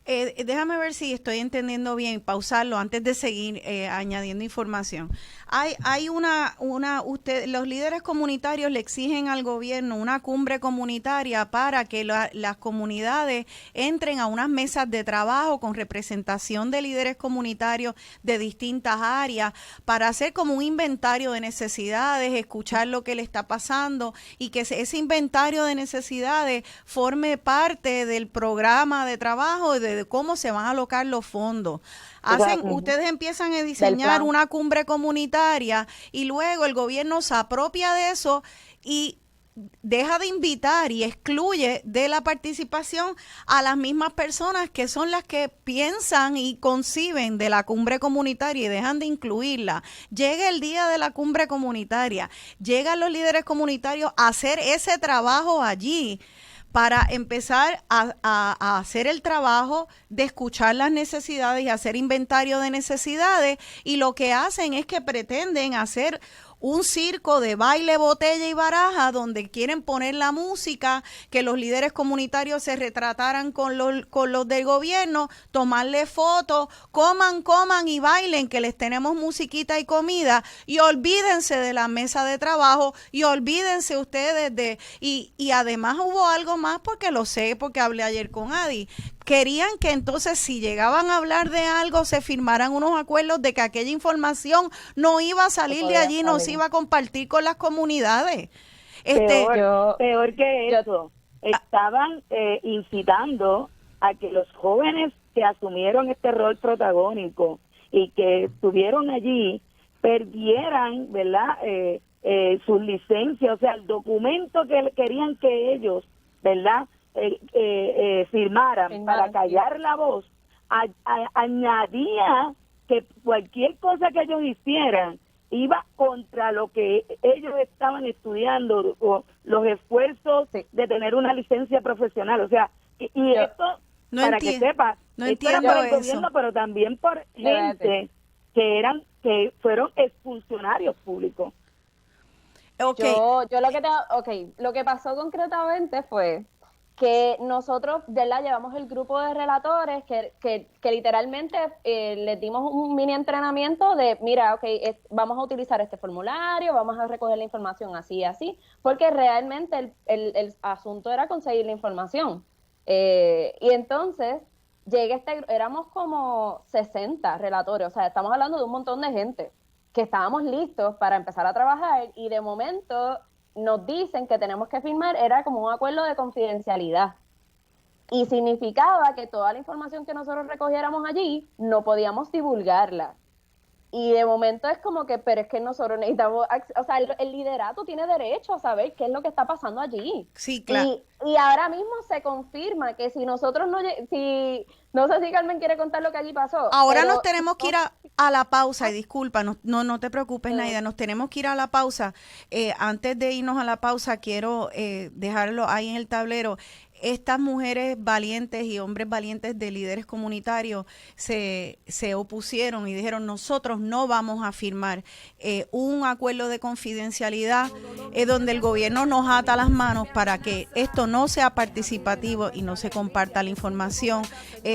Déjame ver si estoy entendiendo bien, pausarlo antes de seguir añadiendo información. Los líderes comunitarios le exigen al gobierno una cumbre comunitaria para que las comunidades entren a unas mesas de trabajo con representación de líderes comunitarios de distintas áreas, para hacer como un inventario de necesidades, escuchar lo que le está pasando, y que ese inventario de necesidades forme parte del programa de trabajo de cómo se van a alocar los fondos. Ustedes empiezan a diseñar una cumbre comunitaria y luego el gobierno se apropia de eso y deja de invitar y excluye de la participación a las mismas personas que son las que piensan y conciben de la cumbre comunitaria, y dejan de incluirla. Llega el día de la cumbre comunitaria, llegan los líderes comunitarios a hacer ese trabajo allí, para empezar a hacer el trabajo de escuchar las necesidades y hacer inventario de necesidades, y lo que hacen es que pretenden hacer un circo de baile, botella y baraja, donde quieren poner la música, que los líderes comunitarios se retrataran con los del gobierno, tomarle fotos, coman y bailen, que les tenemos musiquita y comida, y olvídense de la mesa de trabajo, y olvídense ustedes y además hubo algo más, porque lo sé, porque hablé ayer con Adi. Querían que entonces, si llegaban a hablar de algo, se firmaran unos acuerdos de que aquella información no iba a salir de allí, no se iba a compartir con las comunidades. Peor que eso, estaban incitando a que los jóvenes que asumieron este rol protagónico y que estuvieron allí perdieran, ¿verdad?, sus licencias, o sea, el documento que querían que ellos, ¿verdad?, firmaran para callar la voz, añadía que cualquier cosa que ellos hicieran iba contra lo que ellos estaban estudiando, o los esfuerzos de tener una licencia profesional. O sea, y esto, no para que sepas, no esto era entiendo por el eso. gobierno, pero también por gente que fueron exfuncionarios públicos. Yo lo que pasó concretamente fue que nosotros, ¿verdad? Llevamos el grupo de relatores que literalmente les dimos un mini entrenamiento de, mira, vamos a utilizar este formulario, vamos a recoger la información así y así, porque realmente el asunto era conseguir la información. Y entonces éramos como 60 relatores, o sea, estamos hablando de un montón de gente que estábamos listos para empezar a trabajar y de momento nos dicen que tenemos que firmar, era como un acuerdo de confidencialidad. Y significaba que toda la información que nosotros recogiéramos allí no podíamos divulgarla. Y de momento es como que, pero es que nosotros necesitamos, o sea, el liderato tiene derecho a saber qué es lo que está pasando allí. Sí, claro. Y ahora mismo se confirma que si nosotros no sé si Carmen quiere contar lo que allí pasó. Ahora nos tenemos que ir a la pausa, y disculpa, no te preocupes, Naida, nos tenemos que ir a la pausa. Antes de irnos a la pausa, quiero dejarlo ahí en el tablero. Estas mujeres valientes y hombres valientes de líderes comunitarios se opusieron y dijeron, nosotros no vamos a firmar un acuerdo de confidencialidad donde el gobierno nos ata las manos para que esto no sea participativo y no se comparta la información.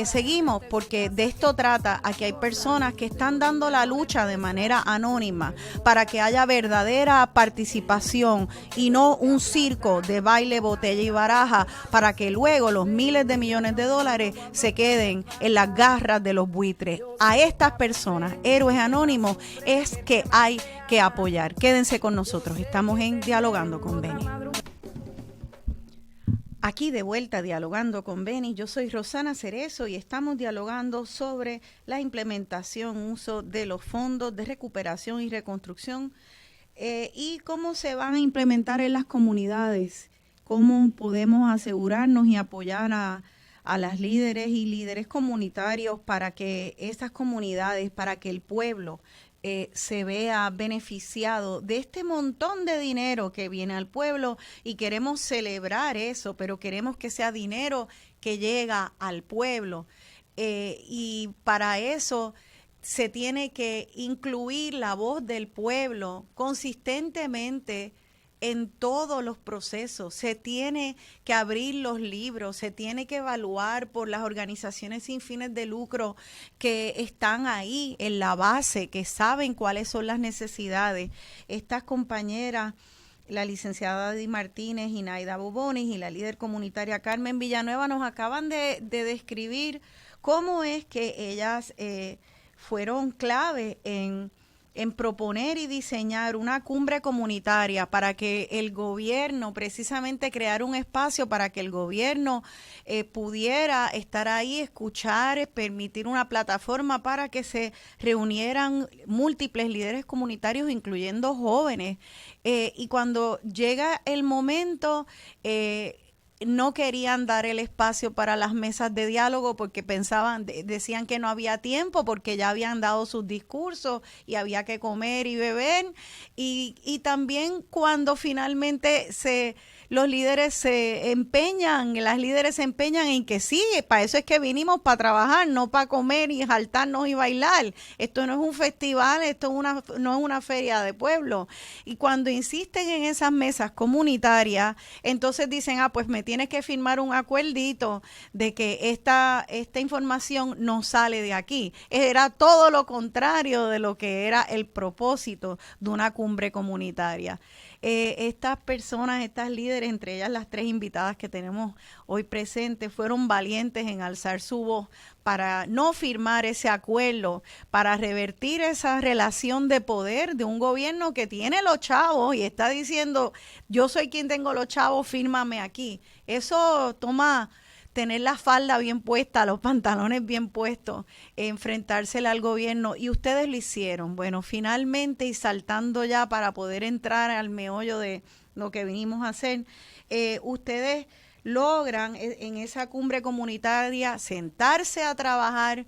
Seguimos porque de esto trata. Aquí hay personas que están dando la lucha de manera anónima para que haya verdadera participación y no un circo de baile, botella y baraja para que luego los miles de millones de dólares se queden en las garras de los buitres. A estas personas, héroes anónimos, es que hay que apoyar. Quédense con nosotros, estamos en Dialogando con Beni. Aquí de vuelta Dialogando con Beni, yo soy Rosana Cerezo y estamos dialogando sobre la implementación, uso de los fondos de recuperación y reconstrucción y cómo se van a implementar en las comunidades. Cómo podemos asegurarnos y apoyar a las líderes y líderes comunitarios para que esas comunidades, para que el pueblo se vea beneficiado de este montón de dinero que viene al pueblo, y queremos celebrar eso, pero queremos que sea dinero que llega al pueblo. Y para eso se tiene que incluir la voz del pueblo consistentemente en todos los procesos. Se tiene que abrir los libros, se tiene que evaluar por las organizaciones sin fines de lucro que están ahí en la base, que saben cuáles son las necesidades. Estas compañeras, la licenciada Di Martínez y Naida Bobonis y la líder comunitaria Carmen Villanueva, nos acaban de describir cómo es que ellas fueron clave en proponer y diseñar una cumbre comunitaria para que el gobierno, precisamente crear un espacio para que el gobierno pudiera estar ahí, escuchar, permitir una plataforma para que se reunieran múltiples líderes comunitarios, incluyendo jóvenes. Y cuando llega el momento, no querían dar el espacio para las mesas de diálogo porque decían que no había tiempo porque ya habían dado sus discursos y había que comer y beber. Y también cuando finalmente los líderes las líderes se empeñan en que sí, para eso es que vinimos, para trabajar, no para comer y jaltarnos y bailar. Esto no es un festival, esto no es una feria de pueblo. Y cuando insisten en esas mesas comunitarias, entonces dicen, pues me tienes que firmar un acuerdito de que esta información no sale de aquí. Era todo lo contrario de lo que era el propósito de una cumbre comunitaria. Estas personas, estas líderes, entre ellas las 3 invitadas que tenemos hoy presentes, fueron valientes en alzar su voz para no firmar ese acuerdo, para revertir esa relación de poder de un gobierno que tiene los chavos y está diciendo, yo soy quien tengo los chavos, fírmame aquí. Eso toma tener la falda bien puesta, los pantalones bien puestos, enfrentársela al gobierno, y ustedes lo hicieron. Bueno, finalmente, y saltando ya para poder entrar al meollo de lo que vinimos a hacer, ustedes logran en esa cumbre comunitaria sentarse a trabajar,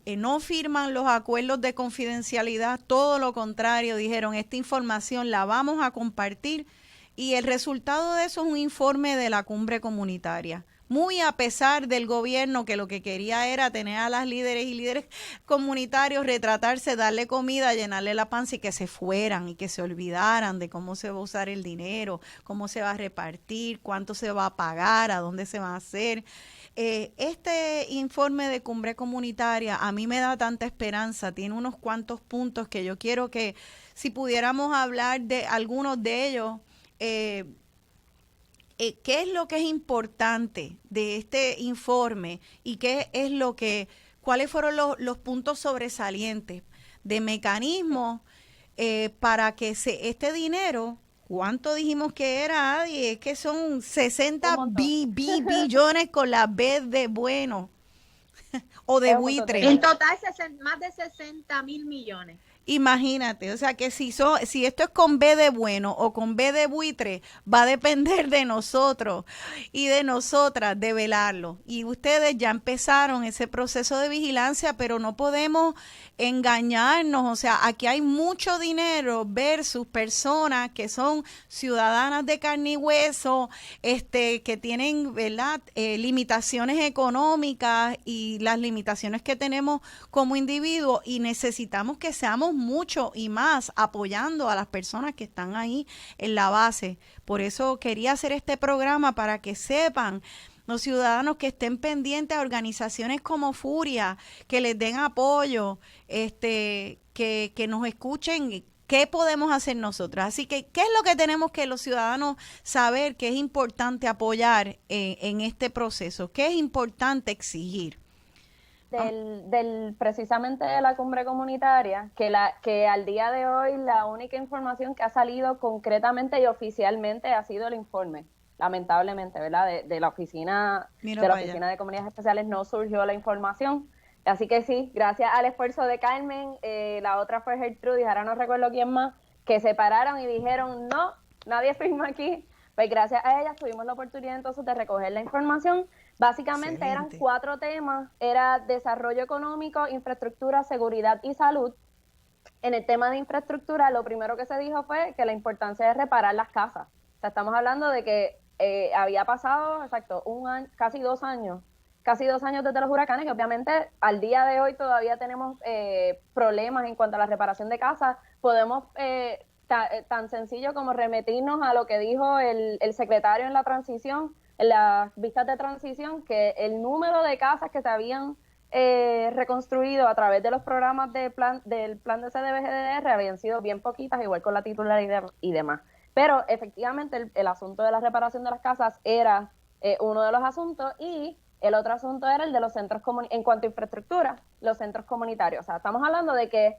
no firman los acuerdos de confidencialidad, todo lo contrario, dijeron, esta información la vamos a compartir, y el resultado de eso es un informe de la cumbre comunitaria. muy a pesar del gobierno que lo que quería era tener a las líderes y líderes comunitarios, retratarse, darle comida, llenarle la panza y que se fueran y que se olvidaran de cómo se va a usar el dinero, cómo se va a repartir, cuánto se va a pagar, a dónde se va a hacer. Este informe de Cumbre Comunitaria a mí me da tanta esperanza, tiene unos cuantos puntos que yo quiero que si pudiéramos hablar de algunos de ellos, ¿qué es lo que es importante de este informe y cuáles fueron los puntos sobresalientes de mecanismos para que este dinero, ¿cuánto dijimos que era, Adi? Es que son 60 billones con la B de bueno o de buitre. En total, más de 60,000 millones. Imagínate, o sea que si esto es con B de bueno o con B de buitre, va a depender de nosotros y de nosotras de velarlo. Y ustedes ya empezaron ese proceso de vigilancia, pero no podemos engañarnos. O sea, aquí hay mucho dinero versus personas que son ciudadanas de carne y hueso, que tienen, ¿verdad?, limitaciones económicas y las limitaciones que tenemos como individuos, y necesitamos que seamos mucho y más apoyando a las personas que están ahí en la base. Por eso quería hacer este programa para que sepan los ciudadanos que estén pendientes a organizaciones como Furia, que les den apoyo, que nos escuchen. ¿Qué podemos hacer nosotros? Así que, ¿qué es lo que tenemos que los ciudadanos saber que es importante apoyar en este proceso? ¿Qué es importante exigir? Precisamente de la cumbre comunitaria, que al día de hoy la única información que ha salido concretamente y oficialmente ha sido el informe, lamentablemente, ¿verdad? De la oficina de Comunidades Especiales no surgió la información. Así que sí, gracias al esfuerzo de Carmen, la otra fue Gertrudis, ahora no recuerdo quién más, que se pararon y dijeron, no, nadie firma aquí. Pues gracias a ellas tuvimos la oportunidad entonces de recoger la información. Básicamente eran 4 temas, era desarrollo económico, infraestructura, seguridad y salud. En el tema de infraestructura, lo primero que se dijo fue que la importancia de reparar las casas. O sea, estamos hablando de que había pasado, casi 2 años desde los huracanes, que obviamente al día de hoy todavía tenemos problemas en cuanto a la reparación de casas. Podemos, tan sencillo como remitirnos a lo que dijo el secretario en la transición, en las vistas de transición, que el número de casas que se habían reconstruido a través de los programas del plan de CDBGDR habían sido bien poquitas, igual con la titularidad y demás. Pero efectivamente el asunto de la reparación de las casas era uno de los asuntos, y el otro asunto era el de los centros en cuanto a infraestructura, los centros comunitarios. O sea, estamos hablando de que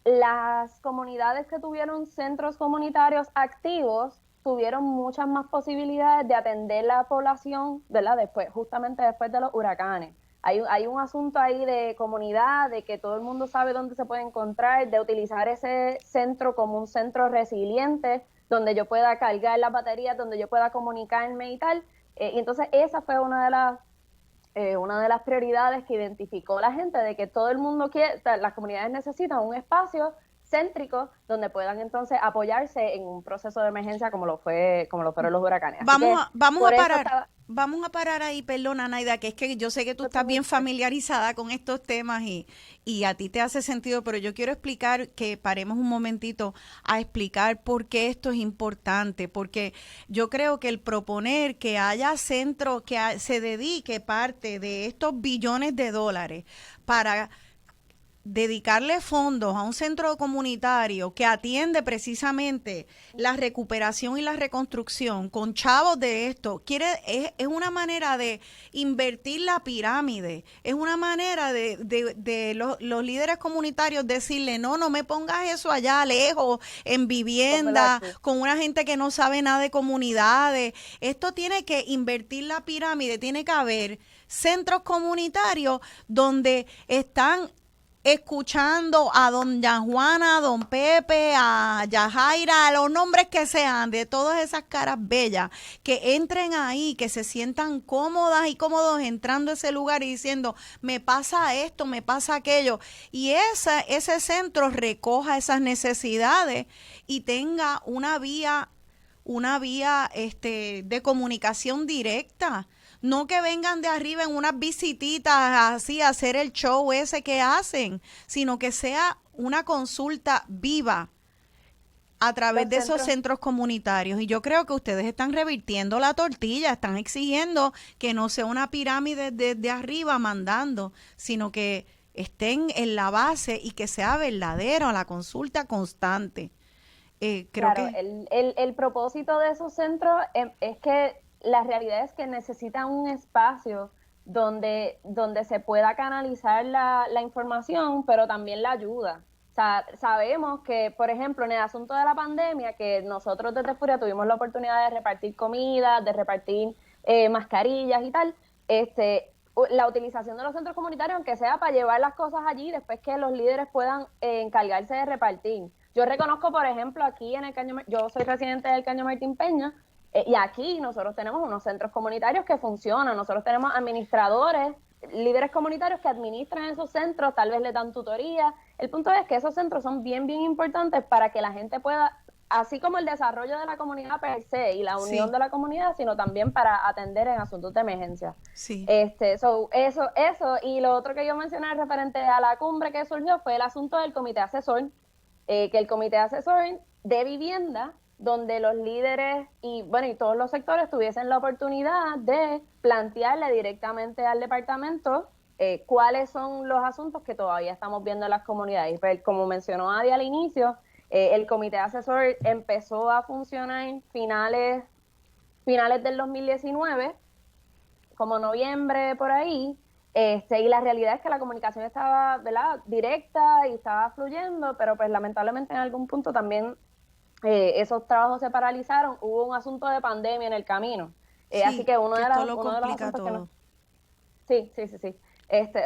las comunidades que tuvieron centros comunitarios activos tuvieron muchas más posibilidades de atender la población, ¿verdad? Justamente después de los huracanes. Hay un asunto ahí de comunidad, de que todo el mundo sabe dónde se puede encontrar, de utilizar ese centro como un centro resiliente, donde yo pueda cargar las baterías, donde yo pueda comunicarme y tal. Y entonces esa fue una de las prioridades que identificó la gente, de que todo el mundo las comunidades necesitan un espacio céntrico donde puedan entonces apoyarse en un proceso de emergencia como lo fueron los huracanes. Vamos a parar ahí, perdona, Naida, que es que yo sé que tú estás bien familiarizada con estos temas y a ti te hace sentido, pero yo quiero explicar, que paremos un momentito a explicar por qué esto es importante, porque yo creo que el proponer que haya centro, que se dedique parte de estos billones de dólares para dedicarle fondos a un centro comunitario que atiende precisamente la recuperación y la reconstrucción con chavos de esto, es una manera de invertir la pirámide, es una manera de los líderes comunitarios decirle, no me pongas eso allá lejos, en vivienda, con una gente que no sabe nada de comunidades. Esto tiene que invertir la pirámide, tiene que haber centros comunitarios donde están escuchando a doña Juana, a don Pepe, a Yajaira, a los nombres que sean, de todas esas caras bellas, que entren ahí, que se sientan cómodas y cómodos entrando a ese lugar y diciendo, me pasa esto, me pasa aquello, y ese centro recoja esas necesidades y tenga una vía de comunicación directa, No que vengan de arriba en unas visititas así a hacer el show ese que hacen, sino que sea una consulta viva a través de esos centros comunitarios. Y yo creo que ustedes están revirtiendo la tortilla, están exigiendo que no sea una pirámide desde arriba mandando, sino que estén en la base y que sea verdadero, la consulta constante. Creo Claro, que el propósito de esos centros es que la realidad es que necesitan un espacio donde se pueda canalizar la información, pero también la ayuda. O sea, sabemos que, por ejemplo, en el asunto de la pandemia, que nosotros desde Furia tuvimos la oportunidad de repartir comida, de repartir mascarillas y tal, la utilización de los centros comunitarios, aunque sea para llevar las cosas allí, después que los líderes puedan encargarse de repartir. Yo reconozco, por ejemplo, aquí en el yo soy residente del Caño Martín Peña, y aquí nosotros tenemos unos centros comunitarios que funcionan, nosotros tenemos administradores, líderes comunitarios que administran esos centros, tal vez le dan tutoría. El punto es que esos centros son bien importantes para que la gente pueda, así como el desarrollo de la comunidad per se y la unión de la comunidad, sino también para atender en asuntos de emergencia. Sí. Eso, y lo otro que yo mencioné referente a la cumbre que surgió fue el asunto del comité asesor, que el comité asesor de vivienda, donde los líderes y todos los sectores tuviesen la oportunidad de plantearle directamente al departamento cuáles son los asuntos que todavía estamos viendo en las comunidades. Y pues, como mencionó Adi al inicio, el comité asesor empezó a funcionar en finales del 2019, como noviembre por ahí, y la realidad es que la comunicación estaba, ¿verdad?, directa y estaba fluyendo, pero pues lamentablemente en algún punto también esos trabajos se paralizaron, hubo un asunto de pandemia en el camino, así que uno de los asuntos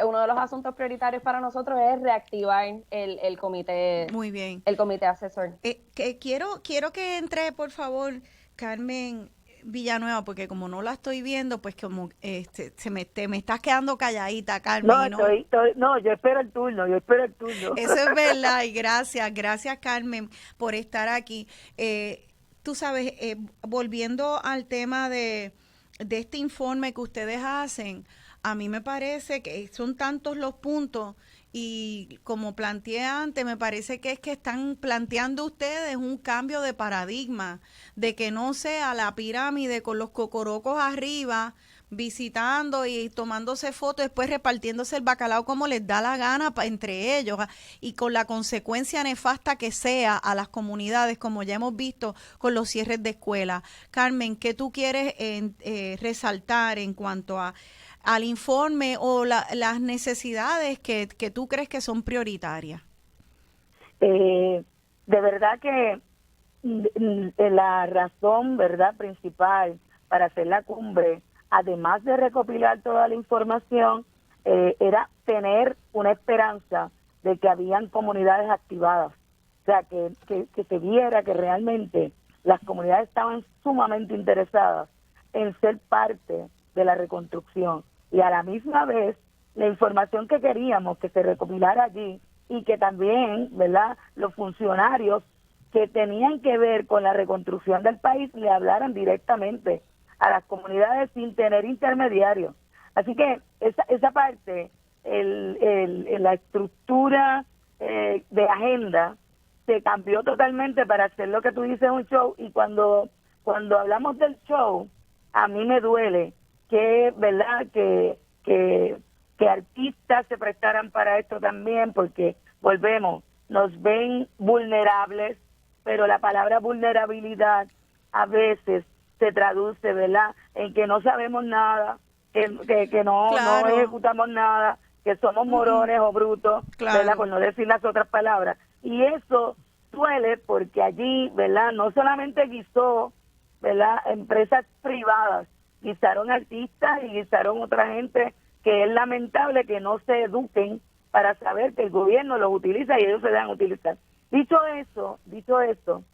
uno de los asuntos prioritarios para nosotros es reactivar el comité. Muy bien. El comité asesor. Quiero que entre, por favor, Carmen Villanueva, porque como no la estoy viendo, pues como me estás quedando calladita, Carmen. No, yo espero el turno. Eso es verdad, y gracias Carmen por estar aquí. Tú sabes, volviendo al tema de este informe que ustedes hacen, a mí me parece que son tantos los puntos y como planteé antes, me parece que es que están planteando ustedes un cambio de paradigma, de que no sea la pirámide con los cocorocos arriba, visitando y tomándose fotos, después repartiéndose el bacalao como les da la gana entre ellos y con la consecuencia nefasta que sea a las comunidades, como ya hemos visto con los cierres de escuelas. Carmen, ¿qué tú quieres resaltar en cuanto al informe o las necesidades que tú crees que son prioritarias? De verdad que la razón, ¿verdad?, principal para hacer la cumbre, además de recopilar toda la información, era tener una esperanza de que habían comunidades activadas. O sea, que se viera que realmente las comunidades estaban sumamente interesadas en ser parte de la reconstrucción. Y a la misma vez, la información que queríamos que se recopilara allí y que también, ¿verdad?, los funcionarios que tenían que ver con la reconstrucción del país le hablaran directamente a las comunidades sin tener intermediarios. Así que esa parte, la estructura de agenda se cambió totalmente para hacer lo que tú dices, un show. Y cuando hablamos del show, a mí me duele que, ¿verdad?, que artistas se prestaran para esto también, porque volvemos, nos ven vulnerables, pero la palabra vulnerabilidad a veces se traduce, ¿verdad?, en que no sabemos nada, que no, claro, no ejecutamos nada, que somos morones o brutos, claro, ¿verdad?, por no decir las otras palabras. Y eso duele porque allí, ¿verdad?, no solamente guisó, ¿verdad?, empresas privadas, guisaron artistas y guisaron otra gente que es lamentable que no se eduquen para saber que el gobierno los utiliza y ellos se dejan utilizar. Dicho eso,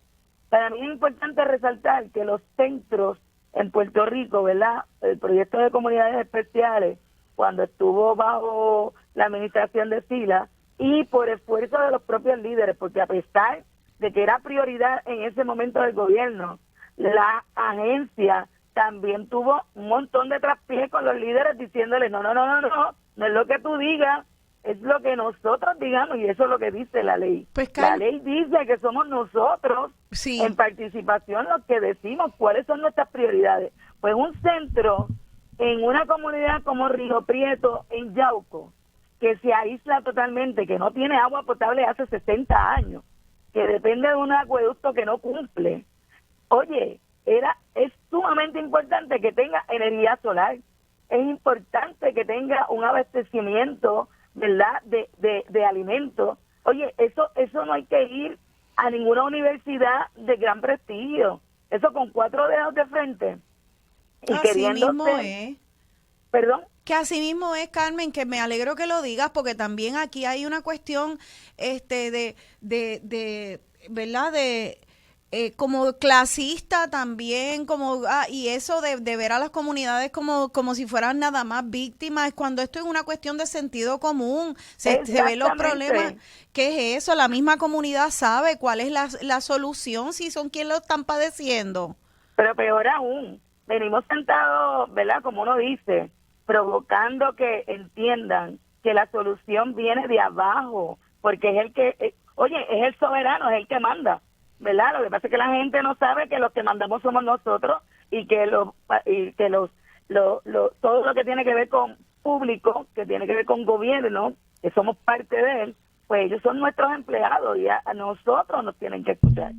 para mí es importante resaltar que los centros en Puerto Rico, ¿verdad?, el proyecto de comunidades especiales, cuando estuvo bajo la administración de Sila y por esfuerzo de los propios líderes, porque a pesar de que era prioridad en ese momento del gobierno, la agencia también tuvo un montón de traspiés con los líderes diciéndole, no es lo que tú digas, es lo que nosotros digamos, y eso es lo que dice la ley. Pues, La ley dice que somos nosotros sí, en participación los que decimos cuáles son nuestras prioridades. Pues un centro en una comunidad como Río Prieto, en Yauco, que se aísla totalmente, que no tiene agua potable hace 60 años, que depende de un acueducto que no cumple. Oye, es sumamente importante que tenga energía solar, es importante que tenga un abastecimiento, ¿verdad?, de alimentos. Oye, eso no hay que ir a ninguna universidad de gran prestigio, eso con 4 dedos de frente. Y así mismo es. ¿Perdón? Que así mismo es, Carmen, que me alegro que lo digas, porque también aquí hay una cuestión ¿verdad? Como clasista también, y eso de ver a las comunidades como si fueran nada más víctimas, cuando esto es una cuestión de sentido común, se ven los problemas. ¿Qué es eso? La misma comunidad sabe cuál es la solución, si son quienes lo están padeciendo. Pero peor aún, venimos sentados, ¿verdad?, como uno dice, provocando que entiendan que la solución viene de abajo, porque es el que, es el soberano, es el que manda, ¿verdad? Lo que pasa es que la gente no sabe que los que mandamos somos nosotros y que todo lo que tiene que ver con público, que tiene que ver con gobierno, que somos parte de él, pues ellos son nuestros empleados y a nosotros nos tienen que escuchar.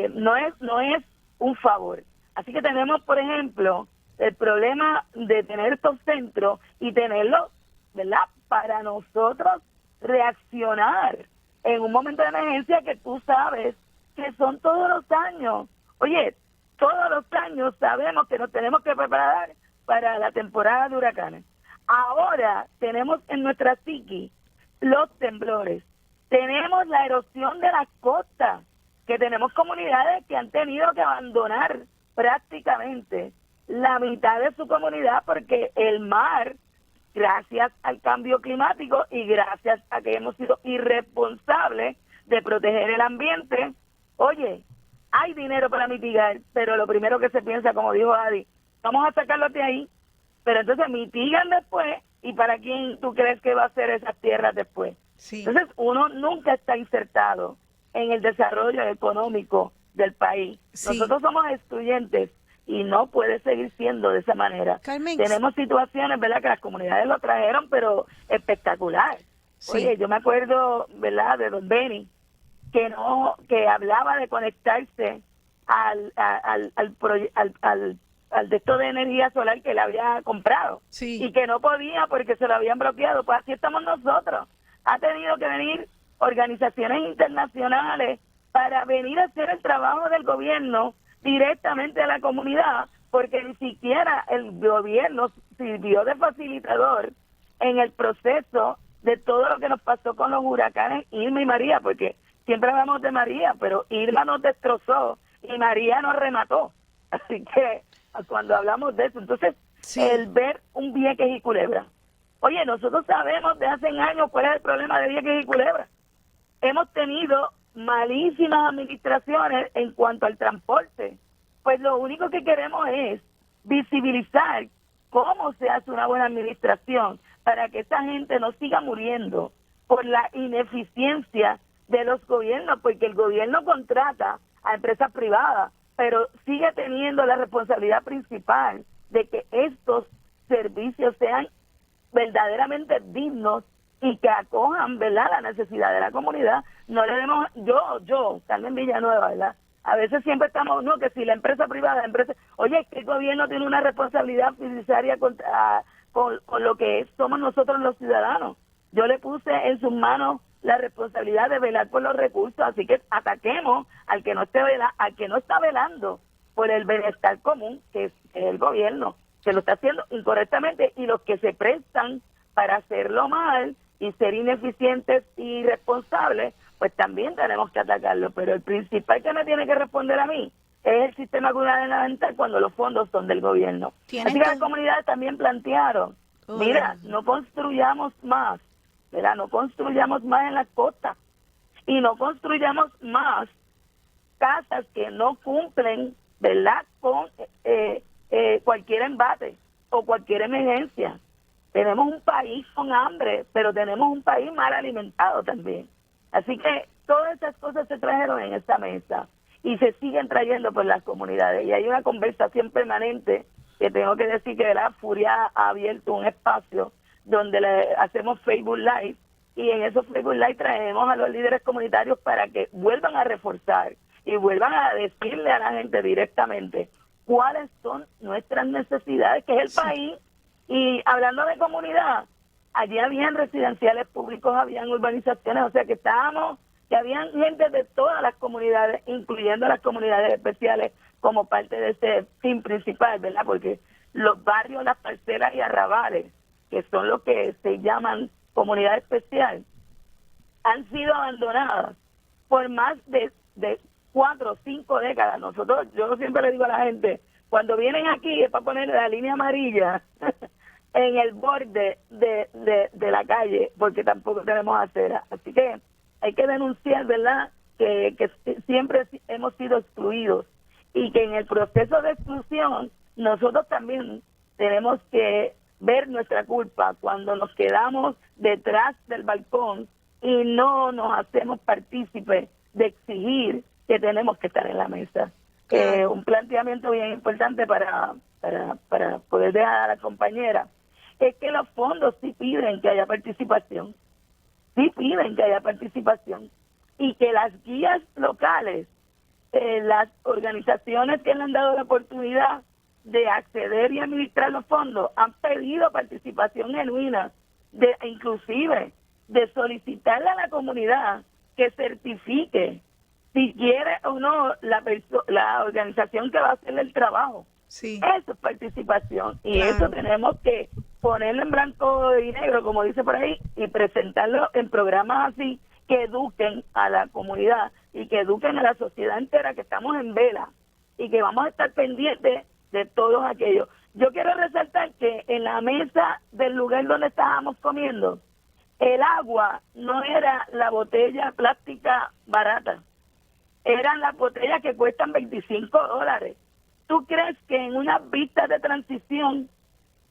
No es un favor. Así que tenemos, por ejemplo, el problema de tener estos centros y tenerlos, ¿verdad?, para nosotros reaccionar en un momento de emergencia que tú sabes que son todos los años. Oye, todos los años sabemos que nos tenemos que preparar para la temporada de huracanes. Ahora tenemos en nuestra psiqui los temblores, tenemos la erosión de las costas, que tenemos comunidades que han tenido que abandonar prácticamente la mitad de su comunidad porque el mar, gracias al cambio climático y gracias a que hemos sido irresponsables de proteger el ambiente, oye, hay dinero para mitigar, pero lo primero que se piensa, como dijo Adi, vamos a sacarlos de ahí, pero entonces mitigan después, ¿y para quién tú crees que va a ser esas tierras después? Sí. Entonces uno nunca está insertado en el desarrollo económico del país. Sí. Nosotros somos estudiantes y no puede seguir siendo de esa manera. Carmen, tenemos situaciones, ¿verdad?, que las comunidades lo trajeron, pero espectacular. Sí. Oye, yo me acuerdo, ¿verdad?, de don Benny, que hablaba de conectarse al de esto de energía solar que le había comprado. Sí. Y que no podía porque se lo habían bloqueado. Pues así estamos nosotros. Ha tenido que venir organizaciones internacionales para venir a hacer el trabajo del gobierno directamente a la comunidad, porque ni siquiera el gobierno sirvió de facilitador en el proceso de todo lo que nos pasó con los huracanes Irma y María, porque siempre hablamos de María, pero Irma nos destrozó y María nos remató. Así que cuando hablamos de eso, entonces, sí, el ver un Vieques y Culebra. Oye, nosotros sabemos de hace años cuál es el problema de Vieques y Culebra. Hemos tenido malísimas administraciones en cuanto al transporte. Pues lo único que queremos es visibilizar cómo se hace una buena administración para que esa gente no siga muriendo por la ineficiencia de los gobiernos, porque el gobierno contrata a empresas privadas, pero sigue teniendo la responsabilidad principal de que estos servicios sean verdaderamente dignos y que acojan, ¿verdad?, la necesidad de la comunidad. No le demos, yo, Carmen Villanueva, ¿verdad?, a veces siempre estamos, no, que si la empresa privada, oye, que el gobierno tiene una responsabilidad fiduciaria con lo que somos nosotros los ciudadanos. Yo le puse en sus manos la responsabilidad de velar por los recursos, así que ataquemos al que no está velando por el bienestar común, que es el gobierno, que lo está haciendo incorrectamente, y los que se prestan para hacerlo mal y ser ineficientes y irresponsables, pues también tenemos que atacarlo. Pero el principal que me tiene que responder a mí es el sistema gubernamental cuando los fondos son del gobierno. Así que las comunidades también plantearon, mira, no construyamos más, ¿verdad? No construyamos más en las costas y no construyamos más casas que no cumplen, ¿verdad?, con cualquier embate o cualquier emergencia. Tenemos un país con hambre, pero tenemos un país mal alimentado también. Así que todas esas cosas se trajeron en esta mesa y se siguen trayendo por las comunidades. Y hay una conversación permanente que tengo que decir que la Furia ha abierto un espacio donde le hacemos Facebook Live, y en esos Facebook Live traemos a los líderes comunitarios para que vuelvan a reforzar y vuelvan a decirle a la gente directamente cuáles son nuestras necesidades, que es el país. Y hablando de comunidad, allí habían residenciales públicos, habían urbanizaciones, o sea que habían gente de todas las comunidades, incluyendo las comunidades especiales, como parte de ese fin principal, ¿verdad? Porque los barrios, las parcelas y arrabales, que son los que se llaman comunidad especial, han sido abandonadas por más de 4 o 5 décadas. Yo siempre le digo a la gente, cuando vienen aquí es para poner la línea amarilla en el borde de la calle, porque tampoco tenemos acera. Así que hay que denunciar, ¿verdad?, que siempre hemos sido excluidos, y que en el proceso de exclusión nosotros también tenemos que ver nuestra culpa cuando nos quedamos detrás del balcón y no nos hacemos partícipes de exigir que tenemos que estar en la mesa. Un planteamiento bien importante para poder dejar a la compañera es que los fondos sí piden que haya participación, y que las guías locales, las organizaciones que le han dado la oportunidad de acceder y administrar los fondos, han pedido participación genuina, inclusive de solicitarle a la comunidad que certifique si quiere o no la organización que va a hacer el trabajo. Sí. Eso es participación, y claro, eso tenemos que ponerlo en blanco y negro, como dice por ahí, y presentarlo en programas así que eduquen a la comunidad y que eduquen a la sociedad entera, que estamos en vela y que vamos a estar pendientes de todos aquellos. Yo quiero resaltar que en la mesa del lugar donde estábamos comiendo, el agua no era la botella plástica barata, eran las botellas que cuestan $25. ¿Tú crees que en una vista de transición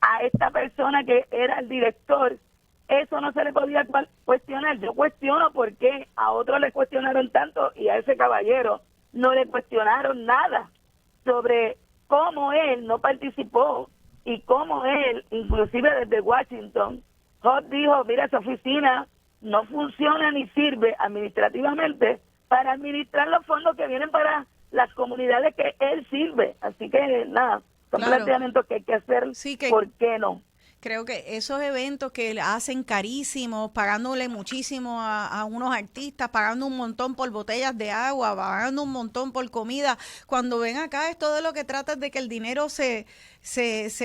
a esta persona que era el director, eso no se le podía cuestionar? Yo cuestiono por qué a otros le cuestionaron tanto y a ese caballero no le cuestionaron nada sobre cómo él no participó y cómo él, inclusive desde Washington, Hot dijo, mira, esa oficina no funciona ni sirve administrativamente para administrar los fondos que vienen para las comunidades que él sirve. Así que nada, son planteamientos que hay que hacer. Sí, ¿por qué no? Creo que esos eventos que hacen carísimos, pagándole muchísimo a unos artistas, pagando un montón por botellas de agua, pagando un montón por comida, cuando ven acá, esto de lo que trata es de que el dinero se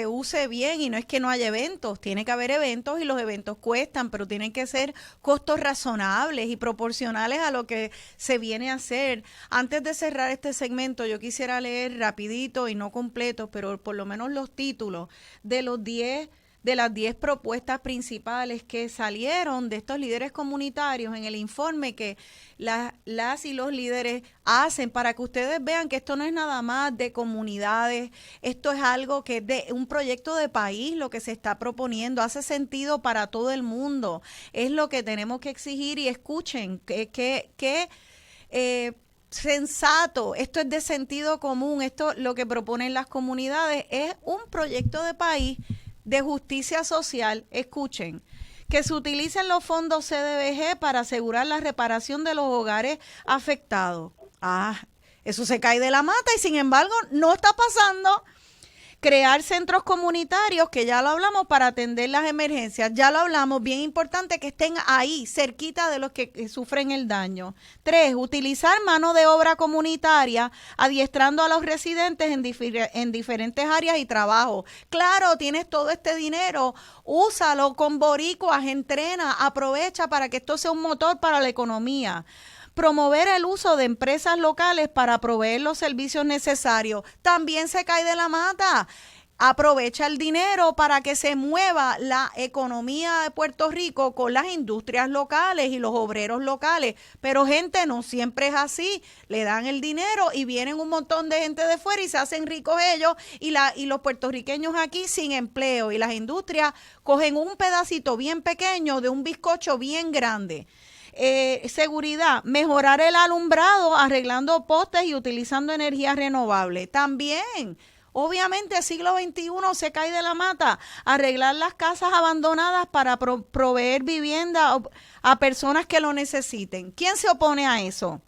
use bien, y no es que no haya eventos, tiene que haber eventos y los eventos cuestan, pero tienen que ser costos razonables y proporcionales a lo que se viene a hacer. Antes de cerrar este segmento, yo quisiera leer rapidito y no completo, pero por lo menos los títulos de las 10 propuestas principales que salieron de estos líderes comunitarios en el informe que las y los líderes hacen, para que ustedes vean que esto no es nada más de comunidades, esto es algo que es de un proyecto de país lo que se está proponiendo, hace sentido para todo el mundo, es lo que tenemos que exigir. Y escuchen que sensato, esto es de sentido común, esto lo que proponen las comunidades es un proyecto de país de justicia social. Escuchen, que se utilicen los fondos CDBG para asegurar la reparación de los hogares afectados. Eso se cae de la mata y sin embargo no está pasando. Crear centros comunitarios, que ya lo hablamos, para atender las emergencias, ya lo hablamos, bien importante que estén ahí, cerquita de los que sufren el daño. 3, utilizar mano de obra comunitaria, adiestrando a los residentes en diferentes áreas y trabajo. Claro, tienes todo este dinero, úsalo con boricuas, entrena, aprovecha para que esto sea un motor para la economía. Promover el uso de empresas locales para proveer los servicios necesarios. También se cae de la mata. aprovecha el dinero para que se mueva la economía de Puerto Rico con las industrias locales y los obreros locales. Pero gente, no siempre es así. Le dan el dinero y vienen un montón de gente de fuera y se hacen ricos ellos y los puertorriqueños aquí sin empleo. Y las industrias cogen un pedacito bien pequeño de un bizcocho bien grande. Seguridad, mejorar el alumbrado arreglando postes y utilizando energía renovable. También, obviamente, siglo XXI se cae de la mata. Arreglar las casas abandonadas para proveer vivienda a personas que lo necesiten. ¿Quién se opone a eso?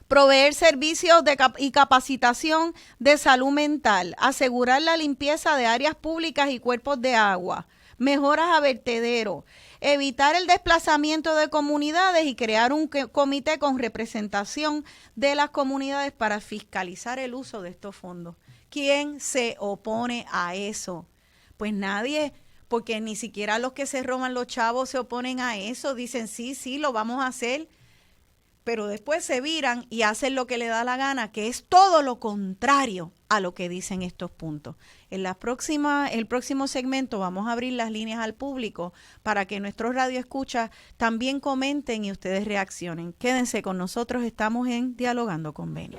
Proveer servicios y capacitación de salud mental. Asegurar la limpieza de áreas públicas y cuerpos de agua. Mejoras a vertederos. Evitar el desplazamiento de comunidades y crear un comité con representación de las comunidades para fiscalizar el uso de estos fondos. ¿Quién se opone a eso? Pues nadie, porque ni siquiera los que se roban los chavos se oponen a eso. Dicen, sí, lo vamos a hacer, pero después se viran y hacen lo que le da la gana, que es todo lo contrario a lo que dicen estos puntos. En el próximo segmento vamos a abrir las líneas al público para que nuestros radioescuchas también comenten y ustedes reaccionen. Quédense con nosotros, estamos en Dialogando con Beni.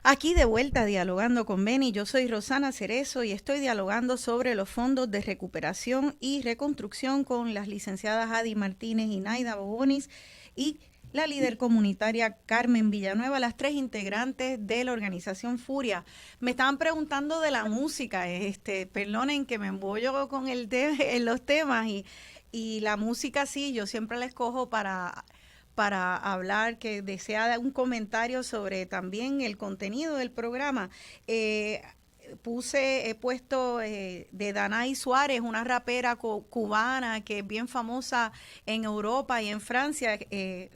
Aquí de vuelta Dialogando con Beni, yo soy Rosana Cerezo y estoy dialogando sobre los fondos de recuperación y reconstrucción con las licenciadas Adi Martínez y Naida Bobonis y la líder comunitaria Carmen Villanueva, las tres integrantes de la organización Furia. Me estaban preguntando de la música, perdonen que me embollo con en los temas y la música sí, yo siempre la escojo para hablar, que desea un comentario sobre también el contenido del programa. He puesto de Danay Suárez, una rapera cubana que es bien famosa en Europa y en Francia.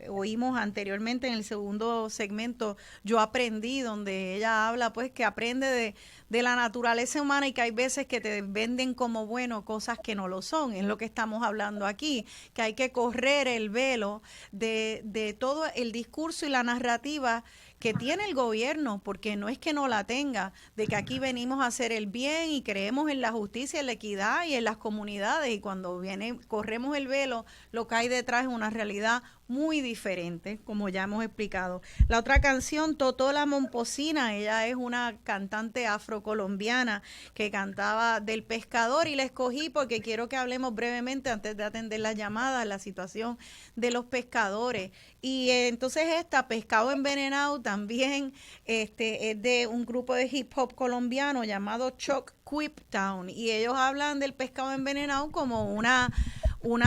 Oímos anteriormente en el segundo segmento Yo Aprendí, donde ella habla pues que aprende de la naturaleza humana y que hay veces que te venden como bueno cosas que no lo son. Es lo que estamos hablando aquí, que hay que correr el velo de todo el discurso y la narrativa que tiene el gobierno, porque no es que no la tenga, de que aquí venimos a hacer el bien y creemos en la justicia, en la equidad y en las comunidades, y cuando corremos el velo, lo que hay detrás es una realidad muy diferente, como ya hemos explicado. La otra canción, Totó la Momposina, ella es una cantante afrocolombiana que cantaba del pescador y la escogí porque quiero que hablemos brevemente antes de atender las llamadas, la situación de los pescadores. Y entonces Pescado Envenenado también es de un grupo de hip hop colombiano llamado Chuck Quip Town y ellos hablan del pescado envenenado como una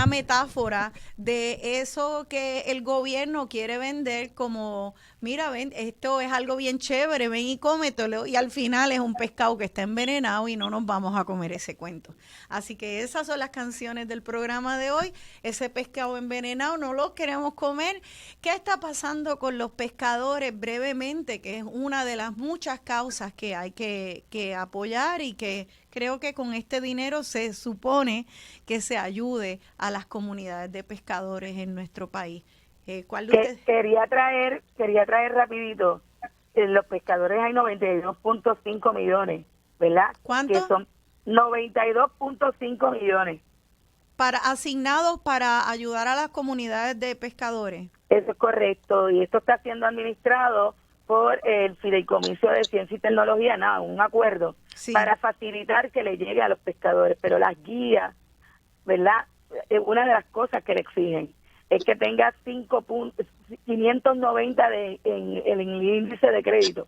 metáfora de eso que el gobierno quiere vender como, mira, ven, esto es algo bien chévere, ven y cómetelo, y al final es un pescado que está envenenado y no nos vamos a comer ese cuento. Así que esas son las canciones del programa de hoy. Ese pescado envenenado no lo queremos comer. ¿Qué está pasando con los pescadores brevemente? Que es una de las muchas causas que hay que apoyar y que creo que con este dinero se supone que se ayude a las comunidades de pescadores en nuestro país. ¿Cuál de ustedes? Quería traer rapidito, los pescadores hay 92.5 millones, ¿verdad? ¿Cuánto? Que son 92.5 millones. Asignados para ayudar a las comunidades de pescadores. Eso es correcto, y esto está siendo administrado por el Fideicomiso de Ciencia y Tecnología, un acuerdo para facilitar que le llegue a los pescadores, pero las guías, ¿verdad? Una de las cosas que le exigen es que tenga 590 en el índice de crédito.